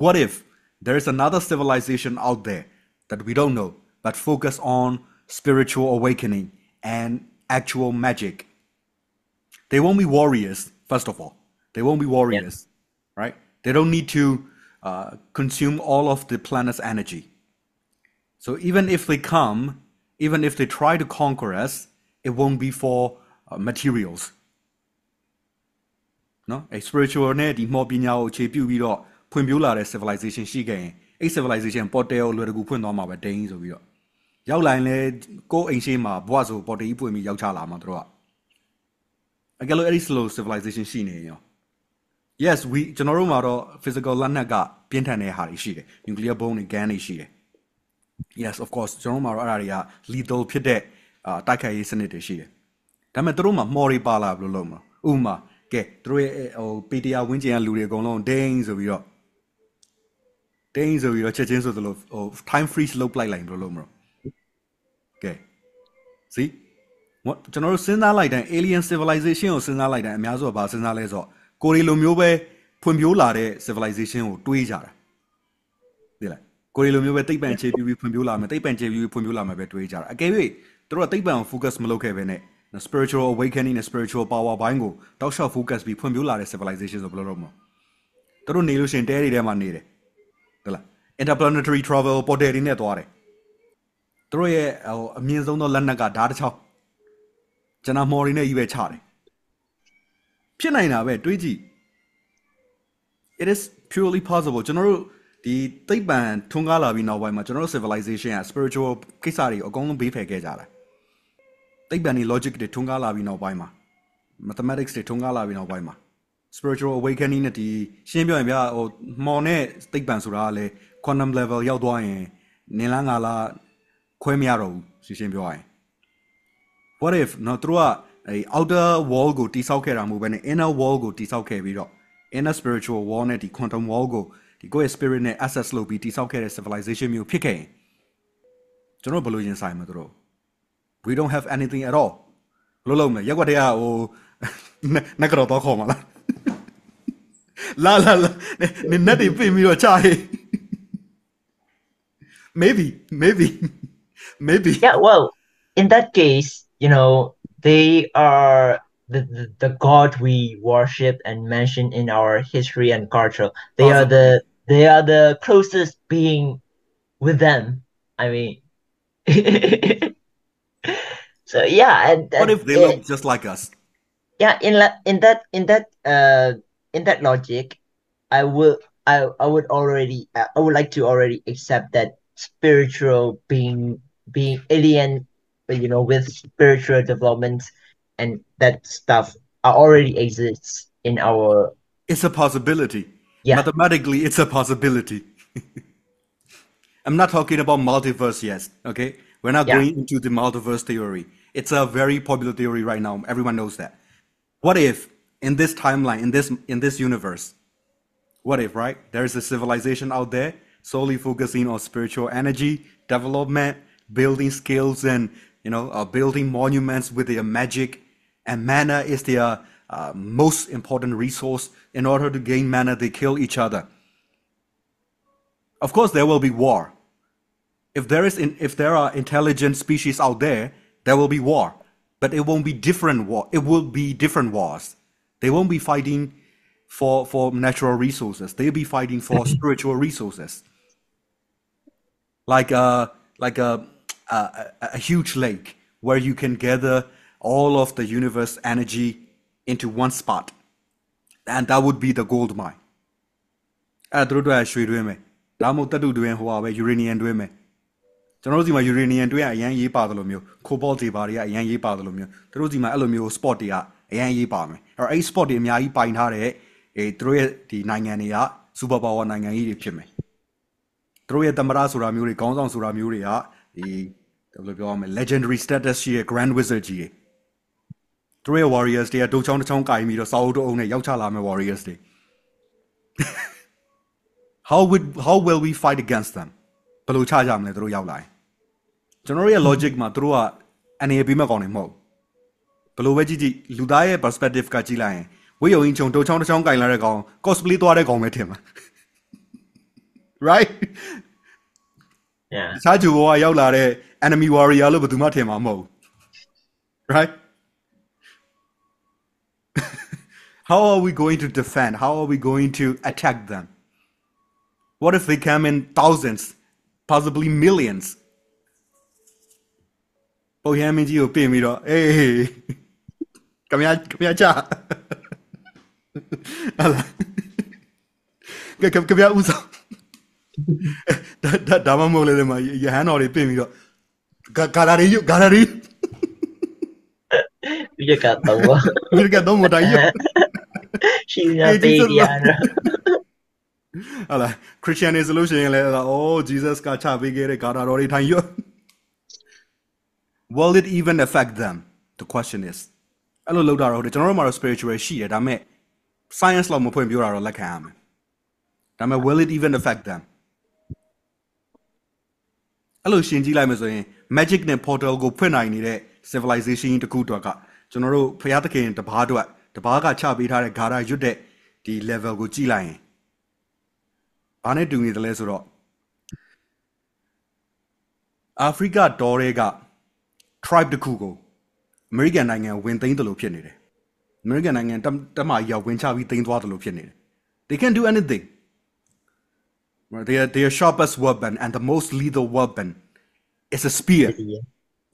what if there is another civilization out there that we don't know but focus on spiritual awakening and actual magic they won't be warriors first of all they won't be warriors right they don't need to consume all of the planet's energy so even if they come even if they try to conquer us, it won't be for materials. No? A spiritual နဲ့ဒီမော်ပညာကိုအခြေပြုပြီးတော့ဖွံ့ဖြိုးလာတဲ့ civilization ရှိခဲ့ရင်အဲ့ civilization ပေါ်တယ်ကိုလွယ်တကူဖွင့်သွားမှာပဲဒိန်းဆိုပြီးတော့ရောက်လာရင်လေကိုယ်အိမ်ရှိမှာဘွားဆိုပေါ်တယ်ကြီးပွင့်ပြီးရောက်ချလာမှာတို့ကအကယ်လို့အဲ့ဒီ slow civilization ရှိနေရော yes we ကျွန်တော်တို့မှာတော့ physical လက်နက်ကပြင်းထန်တဲ့ဟာတွေရှိတယ် nuclear bomb တွေ gun တွေရှိတယ်yes of course ကျွန်တော်မှာတော့အဲ့ဒါတွေက lethal ဖြစ်တဲ့တိုက်ခိုက်ရေးစနစ်တွေရှိတယ်ဒါပေမဲ့တို့မှာမော်ရီပါလာဘယ်လိုလုပ်မလဲဥပမာကဲတို့ရဲ့ဟိုပေတရာဝင်းကျင်ကလူတွေအကုန်လုံးဒိန်းဆိုပြီးတော့ချက်ချင်းဆိုသလိုဟို time freeze လုပ်ပလိုက်လိုက်ဘယ်လိုလုပ်မလဲကဲ see ကျွန်တော်တို့စဉ်းစားလိုက်တိုင်း alien civilization ကိုစဉ်းစားလိုက်တိုင်းအများစုကဘာစဉ်းစားလဲဆိုတော့ကိုရီလိုမျိုးပဲဖွံ့ဖြိုးလာတဲ့ civilization ကိုတွေးကြတာသိလားကိုရီလိုမျိုးပဲသိပ္ပံအခြေပြုပြီးဖွံ့ဖြိုးလာမယ်သိပ္ပံအခြေပြုပြီးဖွံ့ဖြိုးလာမယ်ပဲတွေးကြတာအကယ်၍တို့ကသိပ္ပံကို focus မလုပ်ခဲ့ပဲနဲ့ spiritual awakening နဲ့ spiritual power ဘိုင်းကိုတောက်လျှောက် focus ပြီးဖွံ့ဖြိုးလာတဲ့ civilization ဆိုဘယ်လိုလုပ်မလဲတို့နေလို့ရှင်တဲတွေထဲမှာနေတယ်ဟုတ်လား interplanetary travel ပေါ်တယ်တွေနဲ့သွားတယ်တို့ရဲ့ဟိုအမြင့်ဆုံးသောလက်နက်ကဓာတ်တစ်ချောင်းကျွန်တော်မော်ရီနဲ့ကြီးပဲချတယ်ဖြစ်နိုင်တာပဲတွေးကြည့် it is purely possible ကျွန်တော်တို့ဒီသိပ္ပံထွန်းကားလာပြီးနောက်ပိုင်းမှာကျွန်တော်တို့ civilization က spiritual ကိစ္စတွေအကုန်လုံးဘေးဖယ်ခဲ့ကြတာသိပ္ပံတွေ logic တွေထွန်းကားလာပြီးနောက်ပိုင်းမှာ mathematics တွေထွန်းကားလာပြီးနောက်ပိုင်းမှာ spiritual awakening နဲ့ဒီရှင်းပြောရင်ဗျာဟိုမော်နဲ့သိပ္ပံဆိုတာကလည်း quantum level ရောက်သွားရင်နေလားငါလားခွဲမရတော့ဘူးရှင်းပြောရရင် what if နော်သူတို့ကအဲ outer wall ကိုတိဆောက်ခဲ့တာမဟုတ်ဘဲနဲ့ inner wall ကိုတိဆောက်ခဲ့ပြီးတော့ inner spiritual wall နဲ့ဒီ quantum wall ကိုဒီကိုယ့်ရဲ့ spirit နဲ့ access လုပ်ပြီးတိဆောက်ခဲ့တဲ့ civilization မျိုးဖြစ်ခဲ့ရင်ကျွန်တော်ဘယ်လိုရင်ဆိုင်မတို့ we don't have anything at all ဘယ်လိုလုပ်မလဲရက်ွက်တဲ့ဟိုနက်ကတော့ခေါ်မှာလားလာနေနဲ့တွေပြင်ပြီးတော့ချဟေး maybe yeah well in that case you know they are the god we worship and mention in our history and culture they are the closest being with them I mean so yeah and what if they look just like us yeah in in that logic, I would like to already accept that spiritual being alien, with spiritual development and that stuff already exists in our. It's a possibility. Yeah. Mathematically, it's a possibility. I'm not talking about multiverse yet, okay? We're not going into the multiverse theory. It's a very popular theory right now. Everyone knows that. What if in this timeline, in this universe, what if, right? There's a civilization out there solely focusing on spiritual energy, development, building skills, and building monuments with their magic, and mana is their most important resource. In order to gain mana, they kill each other. Of course, there will be war. If there are intelligent species out there, there will be war, but it won't be different war. It will be different wars. They won't be fighting for natural resources. They'll be fighting for spiritual resources, like a huge lake where you can gather all of the universe energy into one spot, and that would be the gold mine. အဲ့တို့တို့ရွှေတွင်းမယ်ဒါမှမဟုတ်တပ်တုတွင်းဟိုပါပဲ uranium တွင်းမယ်ကျွန်တော်တို့ဒီမှာ uranium တွင်းကအရန်ရေးပါတယ်လို့မျိုး cobalt တွေပါတွေကအရန်ရေးပါတယ်လို့မျိုးသူတို့ဒီမှာအဲ့လိုမျိုး spot တွေကအရန်ရေးပါမယ်အဲ့အဲ့ spot တွေအများကြီးပိုင်ထားတဲ့သူတို့ရဲ့ဒီနိုင်ငံတွေက super power နိုင်ငံကြီးတွေဖြစ်မယ်သူတို့ရဲ့သမ္မတဆိုတာမျိုးတွေခေါင်းဆောင်ဆိုတာမျိုးတွေကဒီဘယ်လိုပြောရမလဲ legendary status ရှိတဲ့ grand wizard ကြီးတွေသူတို့ရဲ့ warriors တွေကဒုတ်ချောင်းတစ်ချောင်းကင်ပြီးတော့စာအုပ်တုံးအောင်နဲ့ရောက်ချလာမယ့် warriors တွေ how will we fight against them ဘယ်လိုချကြမလဲသူတို့ရောက်လာရင်ကျွန်တော်ရဲ့ logic မှာသူတို့ကအနေပေးမဲ့ကောင်းနေမဟုတ်ဘယ်လိုပဲကြည့်ကြည့်လူသားရဲ့ perspective ကကြည့်လိုက်ရင်ဝေးယုံရင်ချုံဒုတ်ချောင်းတစ်ချောင်းကင်လာတဲ့ကောင် cosplay သွားတဲ့ကောင်ပဲထင်မှာ right yeah စာကြိုဘောကရောက်လာတဲ့ enemy warrior လို့ဘယ်သူမှထင်မှာမဟုတ် right how are we going to defend how are we going to attack them what if they come in thousands possibly millions ပုံရမ်းမင်းကြီးကိုပြင်ပြီးတော့အေးကမရချဟာလားကမရဦးဆောင်ဒါမှမဟုတ်လေဒီမှာရဟန်းတော်တွေပြင်ပြီးတော့ဂါလာရီဒီကတော့မတိုင်းရရှိရပေးရဟာလား Christian တွေဆိုလို့ရှိရင်လည်းoh Jesus ကချပေးခဲ့တဲ့ဂါလာတော်တွေထိုင်ရ will it even affect them the question is အဲ့လိုလောက်တာတော့ကျွန်တော်တို့မှာတော့ spiritual ရှိတယ်ဒါပေမဲ့ science လောက်မဖွင့်ပြောတာတော့လက်ခံရမယ်ဒါပေမဲ့ will it even affect them အဲ့လိုရှင်းကြည့်လိုက်မယ်ဆိုရင် magic နဲ့ portal ကိုဖွင့်နိုင်နေတဲ့ civilization တစ်ခုတော့ကကျွန်တော်တို့ဖျားသခင်တပားကချပေးထားတဲ့ဂါရာရွတ်တဲ့ဒီ level ကိုကြည့်လိုက်ရင်ဘာနဲ့တူနေတယ်လဲဆိုတော့အာဖရိကတော်တွေက tribe တစ်ခုကို American နိုင်ငံဝင်သိမ်းတယ်လို့ဖြစ်နေတယ် American နိုင်ငံတက်မကြီးရောက်ဝင်ချပြီးသိမ်းသွားတယ်လို့ဖြစ်နေတယ် They can do anything their sharpest weapon and the most lethal weapon is a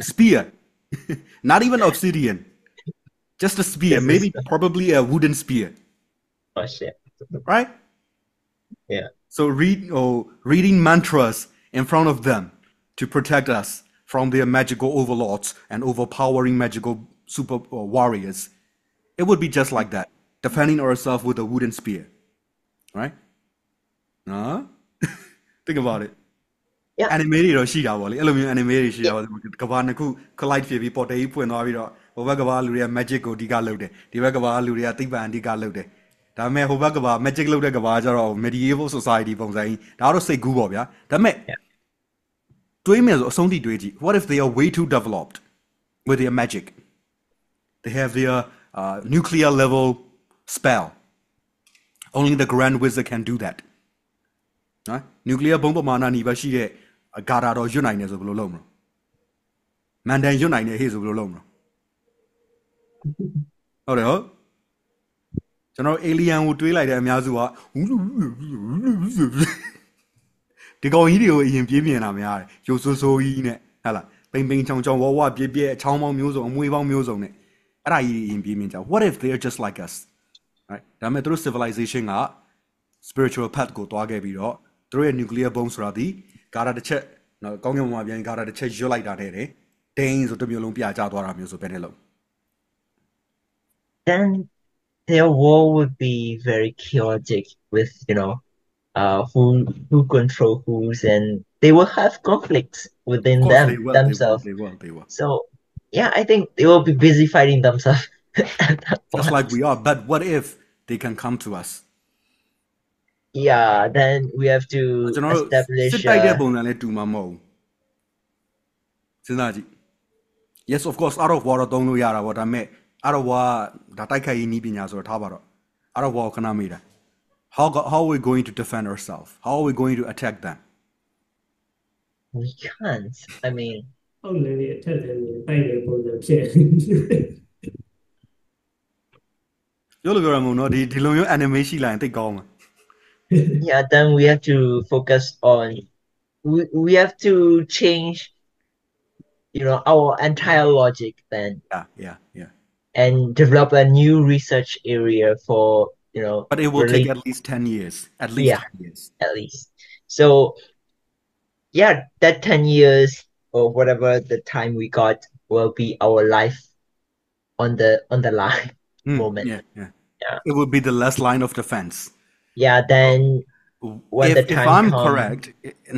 spear not even obsidian just a spear maybe probably a wooden spear oh shit right yeah so reading mantras in front of them to protect us from their magical overlords and overpowering magical super warriors. It would be just like that, defending ourselves with a wooden spear. Right? Think about it. Yeah. Animated or she are animated she Kavanaku collide Phoebe Pote Puenovido, Ovagava Luria magic or Digalode, Divagava Luria Tiba and Digalode. That may Hovagava magic Lodegavaja or medieval society from saying, that would say Google, yeah? That may. What if they are way too developed with their magic? They have their nuclear level spell. Only the Grand Wizard can do that. Nuclear bomb mana ni ba shi ye gara ro yut nai ne so blo long mo. Mandan yut nai ne he so blo long mo. ဟုတ်တယ်ဟုတ်ကျွန်တော် alien ကိုတွေးလိုက်တဲ့အများစုကဒီကောင်ကြီးတွေကိုအရင်ပြေးမြင်တာများတယ်ရုပ်ဆိုးဆိုးကြီးနဲ့ဟဲ့လားပိန်ပိန်ချောင်ချောင်ဝဝပြည့်ပြည့်အချောင်းပေါင်းမျိုးစုံအမွေးပေါင်းမျိုးစုံနဲ့အဲ့ဒါကြီးအရင်ပြေးမြင်ကြ what if they are just like us right ဒါပေမဲ့သူတို့ civilization က spiritual path ကိုတွားခဲ့ပြီးတော့သူတို့ရဲ့ nuclear bomb ဆိုတာဒီဂါတာတစ်ချက်နော်ကောင်းကင်ဘုံမှာပြန်ဂါတာတစ်ချက်ရွတ်လိုက်တာတဲ့တယ်ဒိန်းဆိုတစ်မျိုးလုံးပြကျသွားတာမျိုးဆိုဘယ်နဲ့လုံး Then their war would be very chaotic with, who control who's, and they will have conflicts within Of course themselves. They will. So, yeah, I think they will be busy fighting themselves. at that Just point. like we are. But what if they can come to us? Yeah, then we have to ကျွန်တော်တို့ establish. စစ်တိုက်တဲ့ပုံစံနဲ့တူမှာမဟုတ်ဘူးစဉ်းစားကြည့် Yes of course out of war တော့သုံးလို့ရတာပေါ့ဒါပေမဲ့ out of war ဒါတိုက်ခိုက်ရေးနည်းပညာဆိုတော့ထားပါတော့ out of war ခဏမေးတာ how are we going to defend ourselves? How are we going to attack them? We can't. I mean, အောက်နေနေအထက်နေနေတိုက်နေပုံစံဖြစ် ပြောလို့ပြောရမှာနော်ဒီလိုမျိုး anime ရှိလာရင်သိကောင်းမှာ yeah, then we have to focus on. We have to change, our entire logic then, yeah and develop a new research area for, but it will take relate- at least 10 years at least Yeah. 10 years at least. So, yeah, that 10 years or whatever the time we got will be our life on the line moment. Yeah. Yeah. It would be the last line of defense. Yeah, then when if, the if time I'm comes- correct,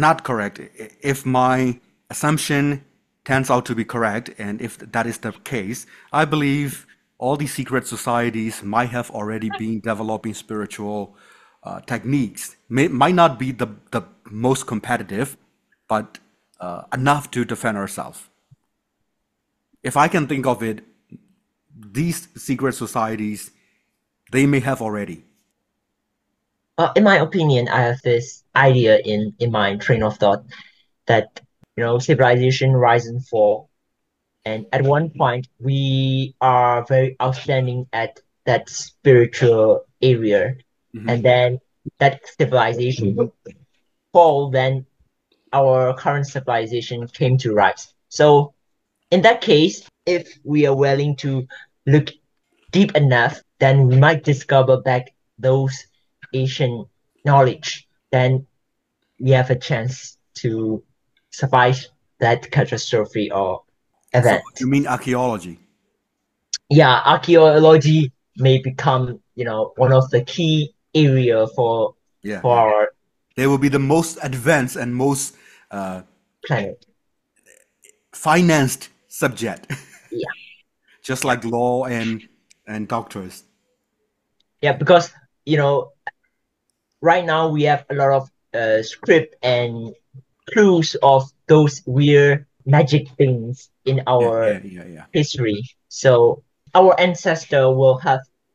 not correct, if my assumption turns out to be correct, and if that is the case, I believe all these secret societies might have already been developing spiritual techniques. Might not be the most competitive, but enough to defend ourselves. If I can think of it, these secret societies, they may have already. In my opinion, I have this idea in my train of thought that civilization rise and fall, and at one point we are very outstanding at that spiritual area, and then that civilization fall. Then our current civilization came to rise. So, in that case, if we are willing to look deep enough, then we might discover back those Asian knowledge. Then we have a chance to survive that catastrophe or event. You mean archaeology? Yeah, archaeology may become, one of the key area for our They will be the most advanced and most planet. financed subject. Yeah. Just like law and doctors. Yeah, because right now we have a lot of script and clues of those weird magic things in our Yeah. history. So our ancestor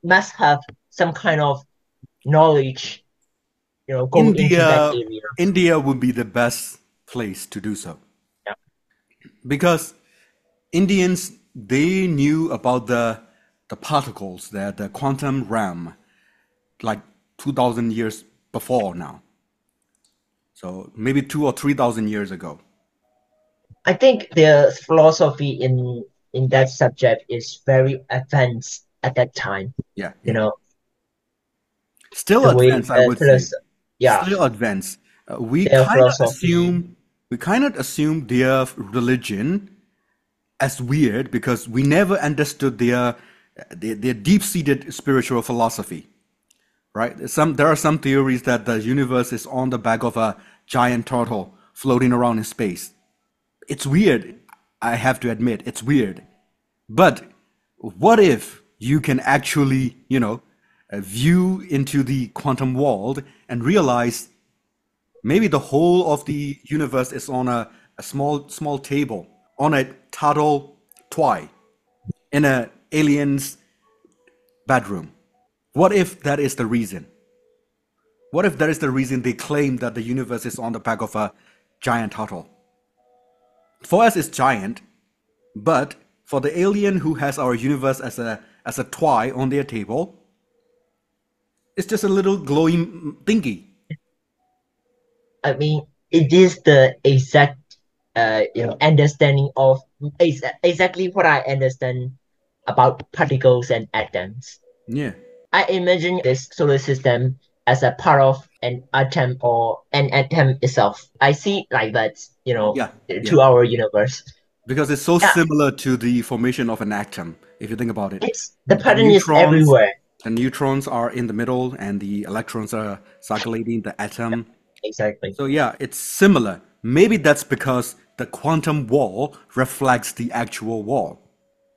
must have some kind of knowledge, going into that area. India would be the best place to do so. Yeah. Because Indians, they knew about the particles, the quantum realm, like 2,000 years before now. So maybe 2,000 or 3,000 years ago. I think their philosophy in that subject is very advanced at that time. Yeah. The Still way advanced, I would say. Yeah, Still advanced. We Their kind of philosophy. assume their religion as weird because we never understood their deep-seated spiritual philosophy. Right? There are some theories that the universe is on the back of a giant turtle floating around in space. It's weird. I have to admit, it's weird. But what if you can actually, view into the quantum world and realize maybe the whole of the universe is on a small table, on a turtle toy, in an alien's bedroom? What if that is the reason? What if that is the reason they claim that the universe is on the back of a giant turtle? For us, it's giant, but for the alien who has our universe as a toy on their table, it's just a little glowing thingy. I mean, it is the exact, understanding of exactly what I understand about particles and atoms. Yeah. I imagine this solar system as a part of an atom or an atom itself. I see like that, Yeah, yeah. to our universe. Because it's so Yeah, similar to the formation of an atom, if you think about it. the pattern is everywhere. The neutrons are in the middle and the electrons are circulating the atom. Exactly. So yeah, it's similar. Maybe that's because the quantum wall reflects the actual wall.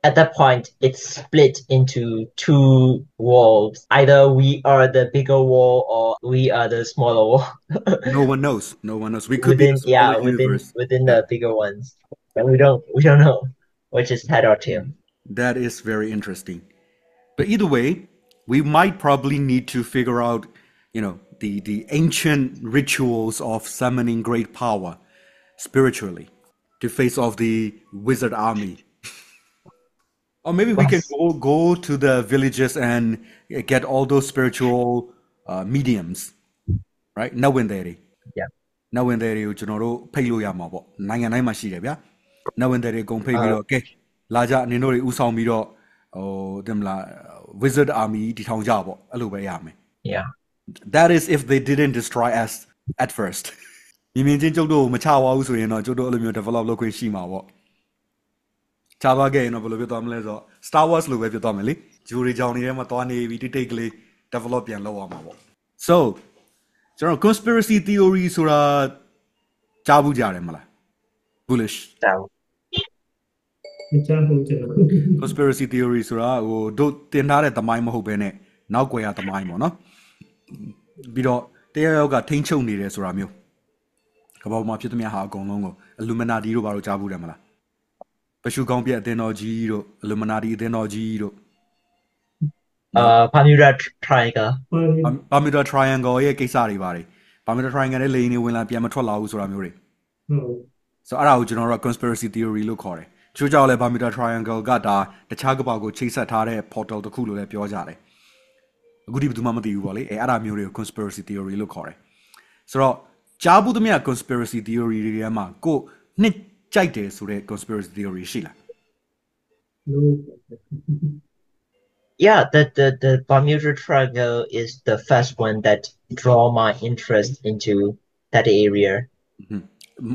At that point, it's split into two walls. Either we are the bigger wall or we are the smaller wall. No one knows. No one knows. We could be the within smaller universe. within Yeah. the bigger ones. But we don't know which is head or tail. That is very interesting. But either way, we might probably need to figure out, the ancient rituals of summoning great power spiritually to face off the wizard army. Or maybe we can Yes. go to the villages and get all those spiritual mediums, right? နတ်ဝင်သည်တွေ Yeah. နတ်ဝင်သည်တွေကိုကျွန်တော်တို့ဖိတ်လို့ရမှာပေါ့နိုင်ငံတိုင်းမှာရှိတယ်ဗျာနတ်ဝင်သည်တွေအကုန်ဖိတ်ပြီးတော့ကဲလာကြနင်တို့တွေဥဆောင်ပြီးတော့တင်မလား wizard army တည်ထောင်ကြပေါ့အဲ့လိုပဲရမယ် Yeah. That is if they didn't destroy us at first မြင်မြင်ချင်းကျုပ်တို့မချပါဘူးဆိုရင်တော့ကျုပ်တို့အဲ့လိုမျိုး develop လုပ်ခွင့်ရှိမှာပေါ့ချပါခဲ့ရင်တော့ဘယ်လိုဖြစ်သွားမလဲဆိုတော့ Star Wars လိုပဲဖြစ်သွားမယ်လေဂျူရီကြောင်တွေထဲမှာသွားနေပြီးတိတ်ကလေး develop ပြန်လုပ်ရမှာပေါ့ So ကျွန်တော် conspiracy theory ဆိုတာကြားဘူးကြတယ်မလား bullish Now. မချဘူးကျွန်တော် conspiracy theory ဆိုတာဟိုတို့တင်ထားတဲ့သမိုင်းမဟုတ်ဘဲနဲ့နောက်ွယ်ရသမိုင်းပေါ့နော်ပြီးတော့တရားရောက်ကထိန်းချုပ်နေတယ်ဆိုတာမျိုးကမ္ဘာပေါ်မှာဖြစ်သမျှဟာအကုန်လုံးကို Illuminati တို့ဘာလို့ကြားဘူးတယ်မလားပရှုကောင်းပြက်အသင်းတော်ကြီးတို့ Illuminati အသင်းတော်ကြီးတို့ Bermuda Triangle. Bermuda Triangle ရဲ့ကိစ္စတွေပါတယ် Bermuda Triangle ရဲ့လေယာဉ်တွေဝင်လာပြန်မထွက်လာဘူးဆိုတာမျိုးတွေ ဟုတ် So အဲ့ဒါကိုကျွန်တော်တို့ conspiracy theory လို့ခေါ်တယ်ချိုးကြောက်လဲ Bermuda Triangle ကဒါတခြားကမ္ဘာကိုချိတ်ဆက်ထားတဲ့ portal တစ်ခုလို့လည်းပြောကြတယ်အခုဒီဘယ်သူမှမသိဘူးပေါ့လေအဲ့ဒါမျိုးတွေကို conspiracy theory လို့ခေါ်တယ်ဆိုတော့ကြားဘူးသမျှ conspiracy theory တွေထဲမှာကိုနှစ်ကြိုက်တယ်ဆိုတဲ့ conspiracy theory ရှိလား လို့ Yeah, the Bermuda Triangle is the first one that draw my interest into that area.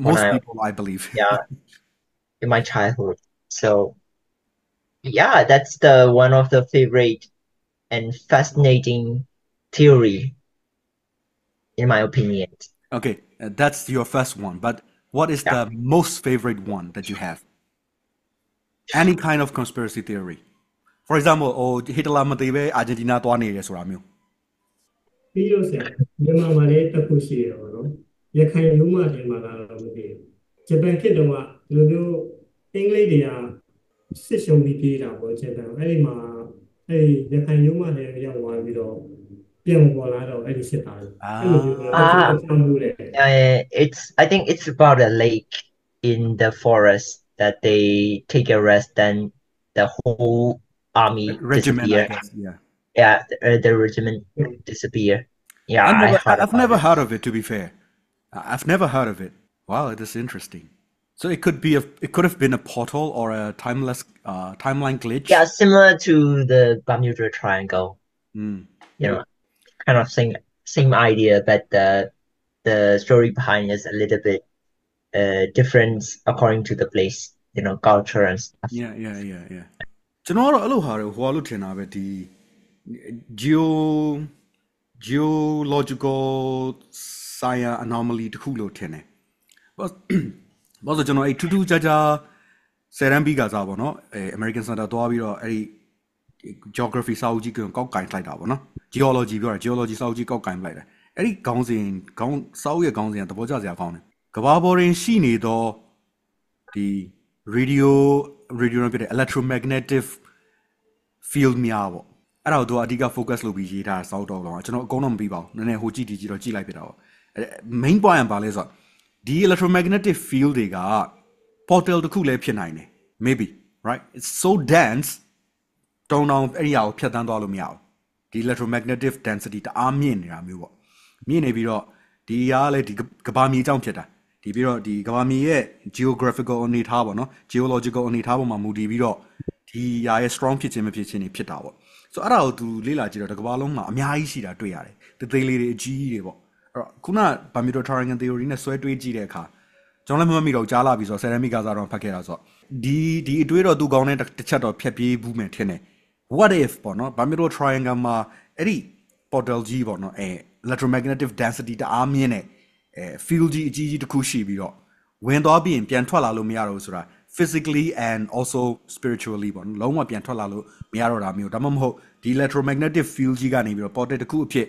Most people I believe Yeah, in my childhood. So yeah, that's the one of the favorite and fascinating theory, in my opinion. Okay, that's your first one but what is the most favorite one that you have any kind of conspiracy theory for example Hitler မသိပဲ Argentina သွားနေတယ်ဆိုတာမျိုး ပြီးတော့ဆရာမြန်မာမှာလည်းတစ်ခုရှိတယ်ပေါ့နော်ရခိုင်ရိုးမတွေမှာလာတော့မသိဘူးဂျပန်ခေတ်တုန်းကဒီလိုမျိုးအင်္ဂလိပ်တွေကစစ်ရှုံးပြီးပြေးတာပေါ့ဂျပန်အဲ့ဒီမှာအဲ့ဒီရခိုင်ရိုးမတွေရောက်သွားပြီးတော့ပြန်ပေါ်လာတော့အဲ့ဒီစစ်သားတွေအဲ့လိုမျိုးတော့မှုတယ် I think it's about a lake in the forest that they take a rest, then the whole army regiment I disappear. guess, yeah Yeah, the regiment disappear. Yeah, I've never heard of it to be fair I've never heard of it wow it is interesting so it could have been a portal or a timeline glitch Yeah, similar to the Bermuda Triangle. Kind of same idea, but the story behind is a little bit different according to the place, culture and stuff. Yeah ကျွန်တော်ကတော့အဲ့လိုဟာတွေဟိုလို့ထင်တာပဲဒီ geological science anomaly တခုလို့ထင်တယ်ဘာလို့ကျွန်တော်အဲ့ထူးထူးခြားခြားဆယ်တန်းပြီးကစားပေါ့နော်American Center သွားပြီးတော့အဲ့ဒီ geography စာအုပ်ကြီးကောက်ကင်လိုက်တာပေါ့နော် geology ပြောတာ geology စာအုပ်ကြီးကောက်ကင်လိုက်တယ်အဲ့ဒီခေါင်းစဉ်စာအုပ်ရဲ့ခေါင်းစဉ်ကသဘောကျစရာကောင်းတယ်ကမ္ဘာပေါ်တွင်ရှိနေသောဒီ radio နဲ့ပြတဲ့ electromagnetic field များပေါ့အဲ့ဒါကိုသူကအဓိက focus လုပ်ပြီးရေးထားတာစောက်တော့တော့ကျွန်တော်အကုန်တော့မပြီးပါဘူးနည်းနည်းဟိုကြည့်တော့ကြည့်လိုက်ပြတာပေါ့ main point ကဘာလဲဆိုတော့ဒီ electromagnetic field တွေက portal တစ်ခုလည်းဖြစ်နိုင်တယ် maybe right it's so dense တုံတောင်အဲ့ဒီဟာကိုဖြတ်တန်းသွားလို့မရဘူးဒီ electromagnetic density တအားမြင့်နေတာမျိုးပေါ့မြင့်နေပြီးတော့ဒီဟာလည်းဒီကမ္ဘာမြေအကြောင်းဖြစ်တာဒီပြီးတော့ဒီကမ္ဘာမြေရဲ့ geographical အနေထားပေါ့နော် geological အနေထားပေါ်မှာမူတည်ပြီးတော့ဒီဟာရဲ့ strong ဖြစ်ခြင်းမဖြစ်ခြင်းတွေဖြစ်တာပေါ့ ဆိုအဲ့ဒါကို तू လေ့လာကြည့်တော့တစ်ကမ္ဘာလုံးမှာအများကြီးရှိတာတွေ့ရတယ်တသေးလေးတွေအကြီးကြီးတွေပေါ့အဲ့တော့ခုန Bermuda Triangle Theory နဲ့ဆွဲတွေးကြည့်တဲ့အခါကျွန်တော်လည်းမမှတ်မိတော့ကြားလာပြီဆိုတော့ Ceramic ကစားတော့ဖတ်ခဲ့တာဆိုတော့ဒီအတွေးတော့သူကောင်းတဲ့တစ်ချက်တော့ဖြတ်ပြေးဘူးမယ်ထင်တယ် what if ပေါ့နော် Bermuda Triangle မှာအဲ့ဒီ portal ကြီးပေါ့နော်electromagnetic density တအားမြင့်တဲ့field ကြီးအကြီးကြီးတစ်ခုရှိပြီးတော့ဝင်သွားပြီးရင်ပြန်ထွက်လာလို့မရတော့ဘူးဆိုတာ physically and also spiritually ပေါ့နော်လုံးဝပြန်ထွက်လာလို့မရတော့တာမျိုးဒါမှမဟုတ်ဒီ electromagnetic field ကြီးကနေပြီးတော့ portal တစ်ခုအဖြစ်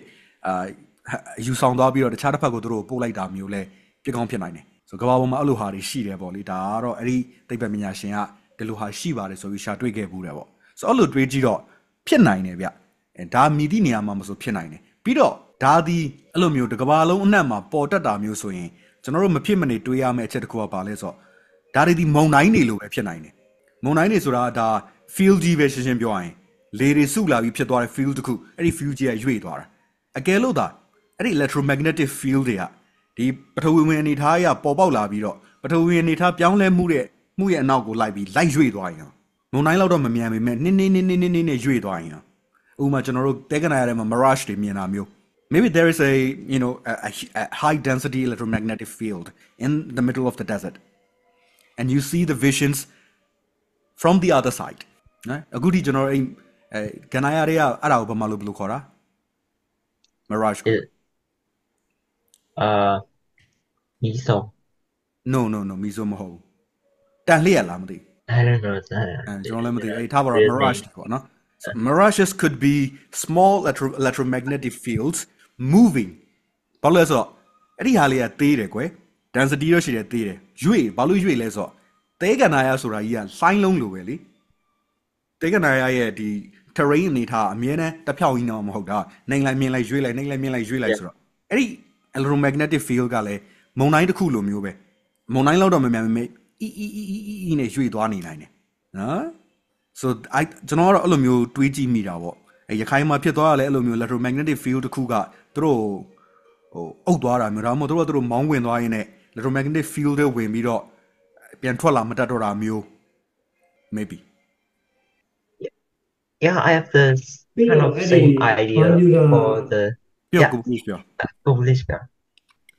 ယူဆောင်သွားပြီးတော့တခြားတစ်ဖက်ကိုသူတို့ပို့လိုက်တာမျိုးလဲဖြစ်ကောင်းဖြစ်နိုင်တယ်ဆိုကမ္ဘာပေါ်မှာအဲ့လိုဟာတွေရှိတယ်ပေါ့လေဒါကတော့အဲ့ဒီသိပ္ပံပညာရှင်ကဒီလိုဟာရှိပါတယ်ဆိုပြီးရှာတွေ့ခဲ့ဘူးတယ်ပေါ့ဆိုအဲ့လိုတွေးကြည့်တော့ဖြစ်နိုင်တယ်ဗျဒါမြည်သည့်နေရာမှာမဆိုဖြစ်နိုင်တယ်ပြီးတော့ဒါဒီအဲ့လိုမျိုးတစ်ကမ္ဘာလုံးအနှံ့မှာပေါ်တက်တာမျိုးဆိုရင်ကျွန်တော်တို့မဖြစ်မနေတွေးရမယ့်အချက်တစ်ခုကပါလဲဆိုတော့ဒါတွေဒီမုံတိုင်းတွေလိုပဲဖြစ်နိုင်တယ်မုံတိုင်းတွေဆိုတာဒါ field ကြီးပဲရှင်းရှင်းပြောရရင်လေတွေစုလာပြီးဖြစ်သွားတဲ့ field တစ်ခုအဲ့ဒီ field ကြီးကရွေ့သွားတာအကယ်လို့ဒါအဲ့ဒီ electromagnetic field တွေကဒီပထဝီဝင်အနေထားအရပေါ်ပေါက်လာပြီးတော့ပထဝီဝင်အနေထားပြောင်းလဲမှုရဲ့အနောက်ကိုလိုက်ပြီးလိုက်ရွေ့သွားရင်မုံတိုင်းလောက်တော့မမြန်ပေမဲ့နင်းရွေ့သွားရင်ဥပမာကျွန်တော်တို့တဲကနာရတဲ့မှာ mirage တွေမြင်တာမျိုး maybe there is a a high density electromagnetic field in the middle of the desert and you see the visions from the other side နော်အခုဒီကျွန်တော်အဲ့ကနာရတဲ့အဲ့ဒါကိုဘာမှလို့ဘယ်လိုခေါ်တာ mirage miso no မီဆိုမဟုတ်တန်လျက်လားမသိ I don't know ကျွန်တော်လည်းမသိအဲ့ထားပါတော့ mirage ပေါ့နော်So, mirages could be small electromagnetic fields moving ဘာလို့လဲဆိုတော့အဲ့ဒီဟာလေးကသေးတယ်ကွယ် density တော့ရှိတယ်သေးတယ်ရွေ့ဘာလို့ရွေ့လဲဆိုတော့တဲကနာရဆိုတာကြီးကလှိုင်းလုံးလိုပဲလေတဲကနာရရဲ့ဒီ terrain အနေထားအမြဲတမ်းတစ်ဖြောက်ကြီးတော့မဟုတ်တာနိုင်လိုက်မြင်လိုက်ရွေ့လိုက်နိုင်လိုက်မြင်လိုက်ရွေ့လိုက်ဆိုတော့အဲ့ဒီ electromagnetic field ကလည်းမုန်တိုင်းတစ်ခုလိုမျိုးပဲမုန်တိုင်းလောက်တော့မမြန်မေအီနဲ့ရွေ့သွားနေနိုင်တယ်နော် so ကျွန်တော်ကတော့အဲ့လိုမျိုးတွေးကြည့်မိတာပေါ့ရခိုင်မှာဖြစ်သွားရလဲအဲ့လိုမျိုး electromagnetic field တစ်ခုကသူတို့အုပ်သွားတာမျိုးဒါမှမဟုတ်သူတို့မောင်းဝင်သွားရင်းနဲ့ electromagnetic field တွေဝင်ပြီးတော့ပြန်ထွက်လာမတတ်တော့တာမျိုး maybe yeah I have the kind of same idea for the ပြော English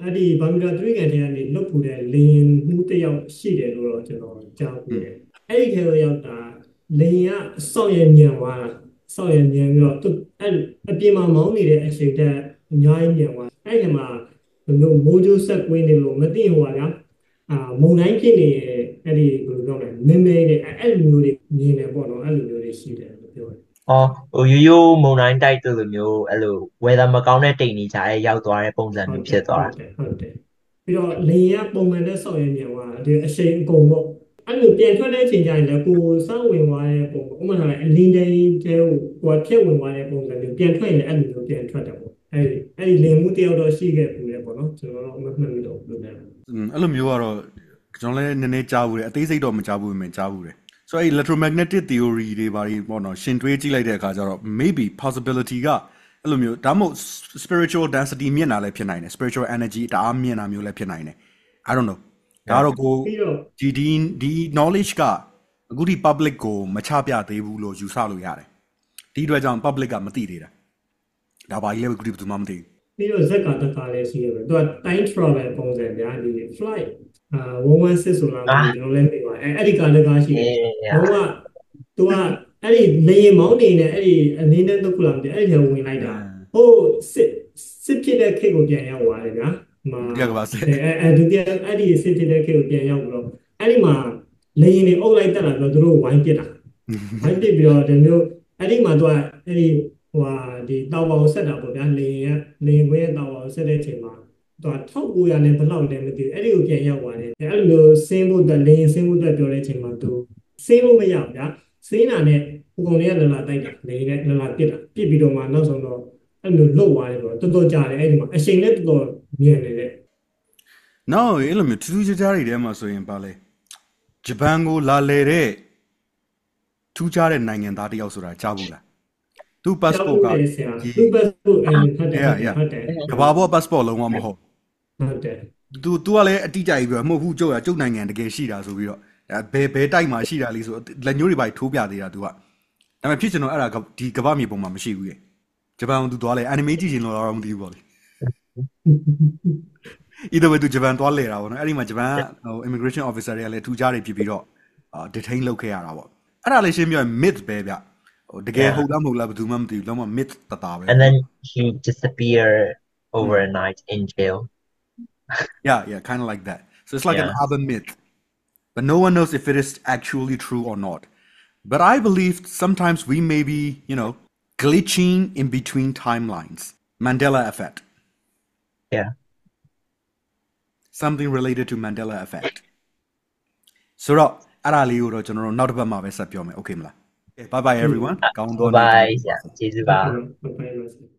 အဲ့ဒီဘာမီတာတွေးကန်တဲ့ကနေလွတ်ပူတဲ့လင်းမှုတယောက်ရှိတယ်လို့တော့ကျွန်တော်ကြားဘူးတယ်အဲ့ဒီထဲကိုရောက်တာလင်းကစောက်ရညံသွားစောက်ရညံပြီးတော့သူအဲ့အပြင်မှာမောင်းနေတဲ့အချိန်တက်အများကြီးညံသွားအဲ့ဒီမှာဘယ်လိုမိုးကြိုးဆက်ကွင်းနေလို့မသိဟိုပါဗျာမုံတိုင်းဖြစ်နေအဲ့ဒီဘယ်လိုပြောမလဲမင်းမဲနဲ့အဲ့လိုမျိုးတွေမြင်တယ်ပေါ့နော်အဲ့လိုမျိုးတွေရှိတယ်လို့ပြောတယ်ဟိုရိုးမုံတိုင်းတိုက်တဲ့လိုမျိုးအဲ့လို weather မကောင်းတဲ့တိမ်နေကြရဲရောက်သွားတဲ့ပုံစံမျိုးဖြစ်သွားတာဟုတ်တယ်ပြီးတော့လင်းရပုံမှန်တဲ့ဆောက်ရညံသွားဒီအရှိန်အကုန်ပေါ့အဲ့လိုပြန်ထွက်တဲ့အချိန်ကျရင်လည်းကိုစောက်ဝင်သွားတဲ့ပုံဥပမာဆိုရင်အလင်းတိုင်းတဲကိုဖြတ်ဝင်သွားတဲ့ပုံစံမျိုးပြန်ထွက်ရင်လည်းအဲ့လိုမျိုးပြန်ထွက်တယ်ပေါ့အဲ့ဒီလင်းမှုတယောက်တော့ရှိခဲ့ပြီလေပေါ့နော်ကျွန်တော်တော့မမှတ်မိတော့ဘူးလို့လည်းအဲ့လိုမျိုးကတော့ကျွန်တော်လည်းနည်းနည်းကြားဘူးတယ်အသေးစိတ်တော့မကြားဘူးပဲကြားဘူးတယ်ဆိုတော့ electromagnetic theory တွေဘာတွေပေါ့နော်ရှင်တွေးကြည့်လိုက်တဲ့အခါကျတော့ maybe possibility ကအဲ့လိုမျိုးဒါမှမဟုတ် spiritual density မြင့်တာလည်းဖြစ်နိုင်တယ် spiritual energy တအားမြင့်တာမျိုးလည်းဖြစ်နိုင်တယ် I don't know ဒါတော့ကိုဒီ knowledge ကအခုဒီ public ကိုမချပြသေးဘူးလို့ယူဆလို့ရတယ်ဒီအတွက်ကြောင့် public ကမသိသေးတာဒါပါကြီးလည်းအခုဒီဘယ်သူမှမသိဘူးပြီးတော့ဇက်ကတခါလည်းရှိရပဲသူက time travel ပုံစံဗျာဒီ flight 116ဆိုလားကျွန်တော်လည်းသိပါအဲ့ဒီကားလည်းကားရှိတယ်သူကအဲ့ဒီလေမောင်းနေနဲ့အဲ့ဒီအနည်းနဲ့တစ်ခုလာတယ်အဲ့ဒီထဲဝင်လိုက်တာဟိုစစ်ဖြစ်တဲ့ခေတ်ကိုပြန်ရောက်သွားတယ်ဗျာကြကပါစေဒုတိယအဲ့ဒီစစ်ဖြစ်တဲ့ခေတ်ကိုပြန်ရောက်ပြီးတော့အဲ့ဒီမှာလေရင်တွေအုပ်လိုက်တက်လာတော့သူတို့ဝိုင်းပစ်တာဝိုင်းပစ်ပြီးတော့ဒီမျိုးအဲ့ဒီမှာသူကအဲ့ဒီဒီတောင်ပေါဆက်တာပေါ့ဗျာလေရင်ခွဲတောင်ပေါဆက်တဲ့အချိန်မှာသူက1900နဲ့ဘယ်လောက်လဲမသိဘူးအဲ့ဒီကိုပြန်ရောက်သွားတယ်အဲ့လိုမျိုးဆင်းဖို့အတွက်လေရင်ဆင်းဖို့အတွက်ပြောတဲ့အချိန်မှာသူဆင်းလို့မရဘူးဗျာဆင်းတာနဲ့ဟိုကောင်လေးကလလာတိုက်တာလေနဲ့လလာပစ်တာပစ်ပြီးတော့မှနောက်ဆုံးတော့အဲ့လိုလွတ်သွားတယ်ပေါ့တော်တော်ကြာတယ်အဲ့ဒီမှာအချိန်နဲ့တော်တော်မြင်နေတဲ့ No အဲ့လိုမျိုးထူးထူးခြားခြားတွေထဲမှာဆိုရင်ပါလေဂျပန်ကိုလာလေတဲ့ထူးခြားတဲ့နိုင်ငံသားတယောက်ဆိုတာကြားဘူးလားသူ passport ကသူ passport ဟုတ်တယ်ကဘာပေါ် passport လုံးဝမဟုတ်ဟုတ်တယ်သူကလည်းအတိအကျကြီးပြောမဟုတ်ဘူးကျုပ်နိုင်ငံတကယ်ရှိတာဆိုပြီးတော့ဘယ်တိုက်မှာရှိတာလေးဆိုလက်ညှိုးတွေပါထိုးပြသေးတာသူက ဒါပေမဲ့ဖြစ်ချင်တော့အဲ့ဒါဒီကမ္ဘာမြေပုံမှာမရှိဘူးလေဂျပန်သူသွားလဲ anime ကြည့်ချင်လို့တော့မသိဘူးပေါ့လေ either way သူဂျပန်သွားလဲတာပေါ့နော်အဲ့ဒီမှာဂျပန်ဟို immigration officer တွေကလည်းထူးခြားတွေဖြစ်ပြီးတော့detain လုပ်ခဲ့ရတာပေါ့အဲ့ဒါလေးရှင်းပြရင် myth ပဲဗျဟိုတကယ်ဟုတ်လားမဟုတ်လားဘယ်သူမှမသိဘူးလုံးဝ myth တတာပဲ And then he disappeared overnight in jail. Yeah, kind of like that. So it's like an urban myth. But no one knows if it is actually true or not. But I believe sometimes we may be, glitching in between timelines. Mandela effect. Yeah. Something related to Mandela effect. So, ara liyo ro jono ro naw tapat ma be sat pyo me. Okay mala. Okay, bye bye everyone. Bye. Yeah. ကျေးဇူးပါ Bye bye.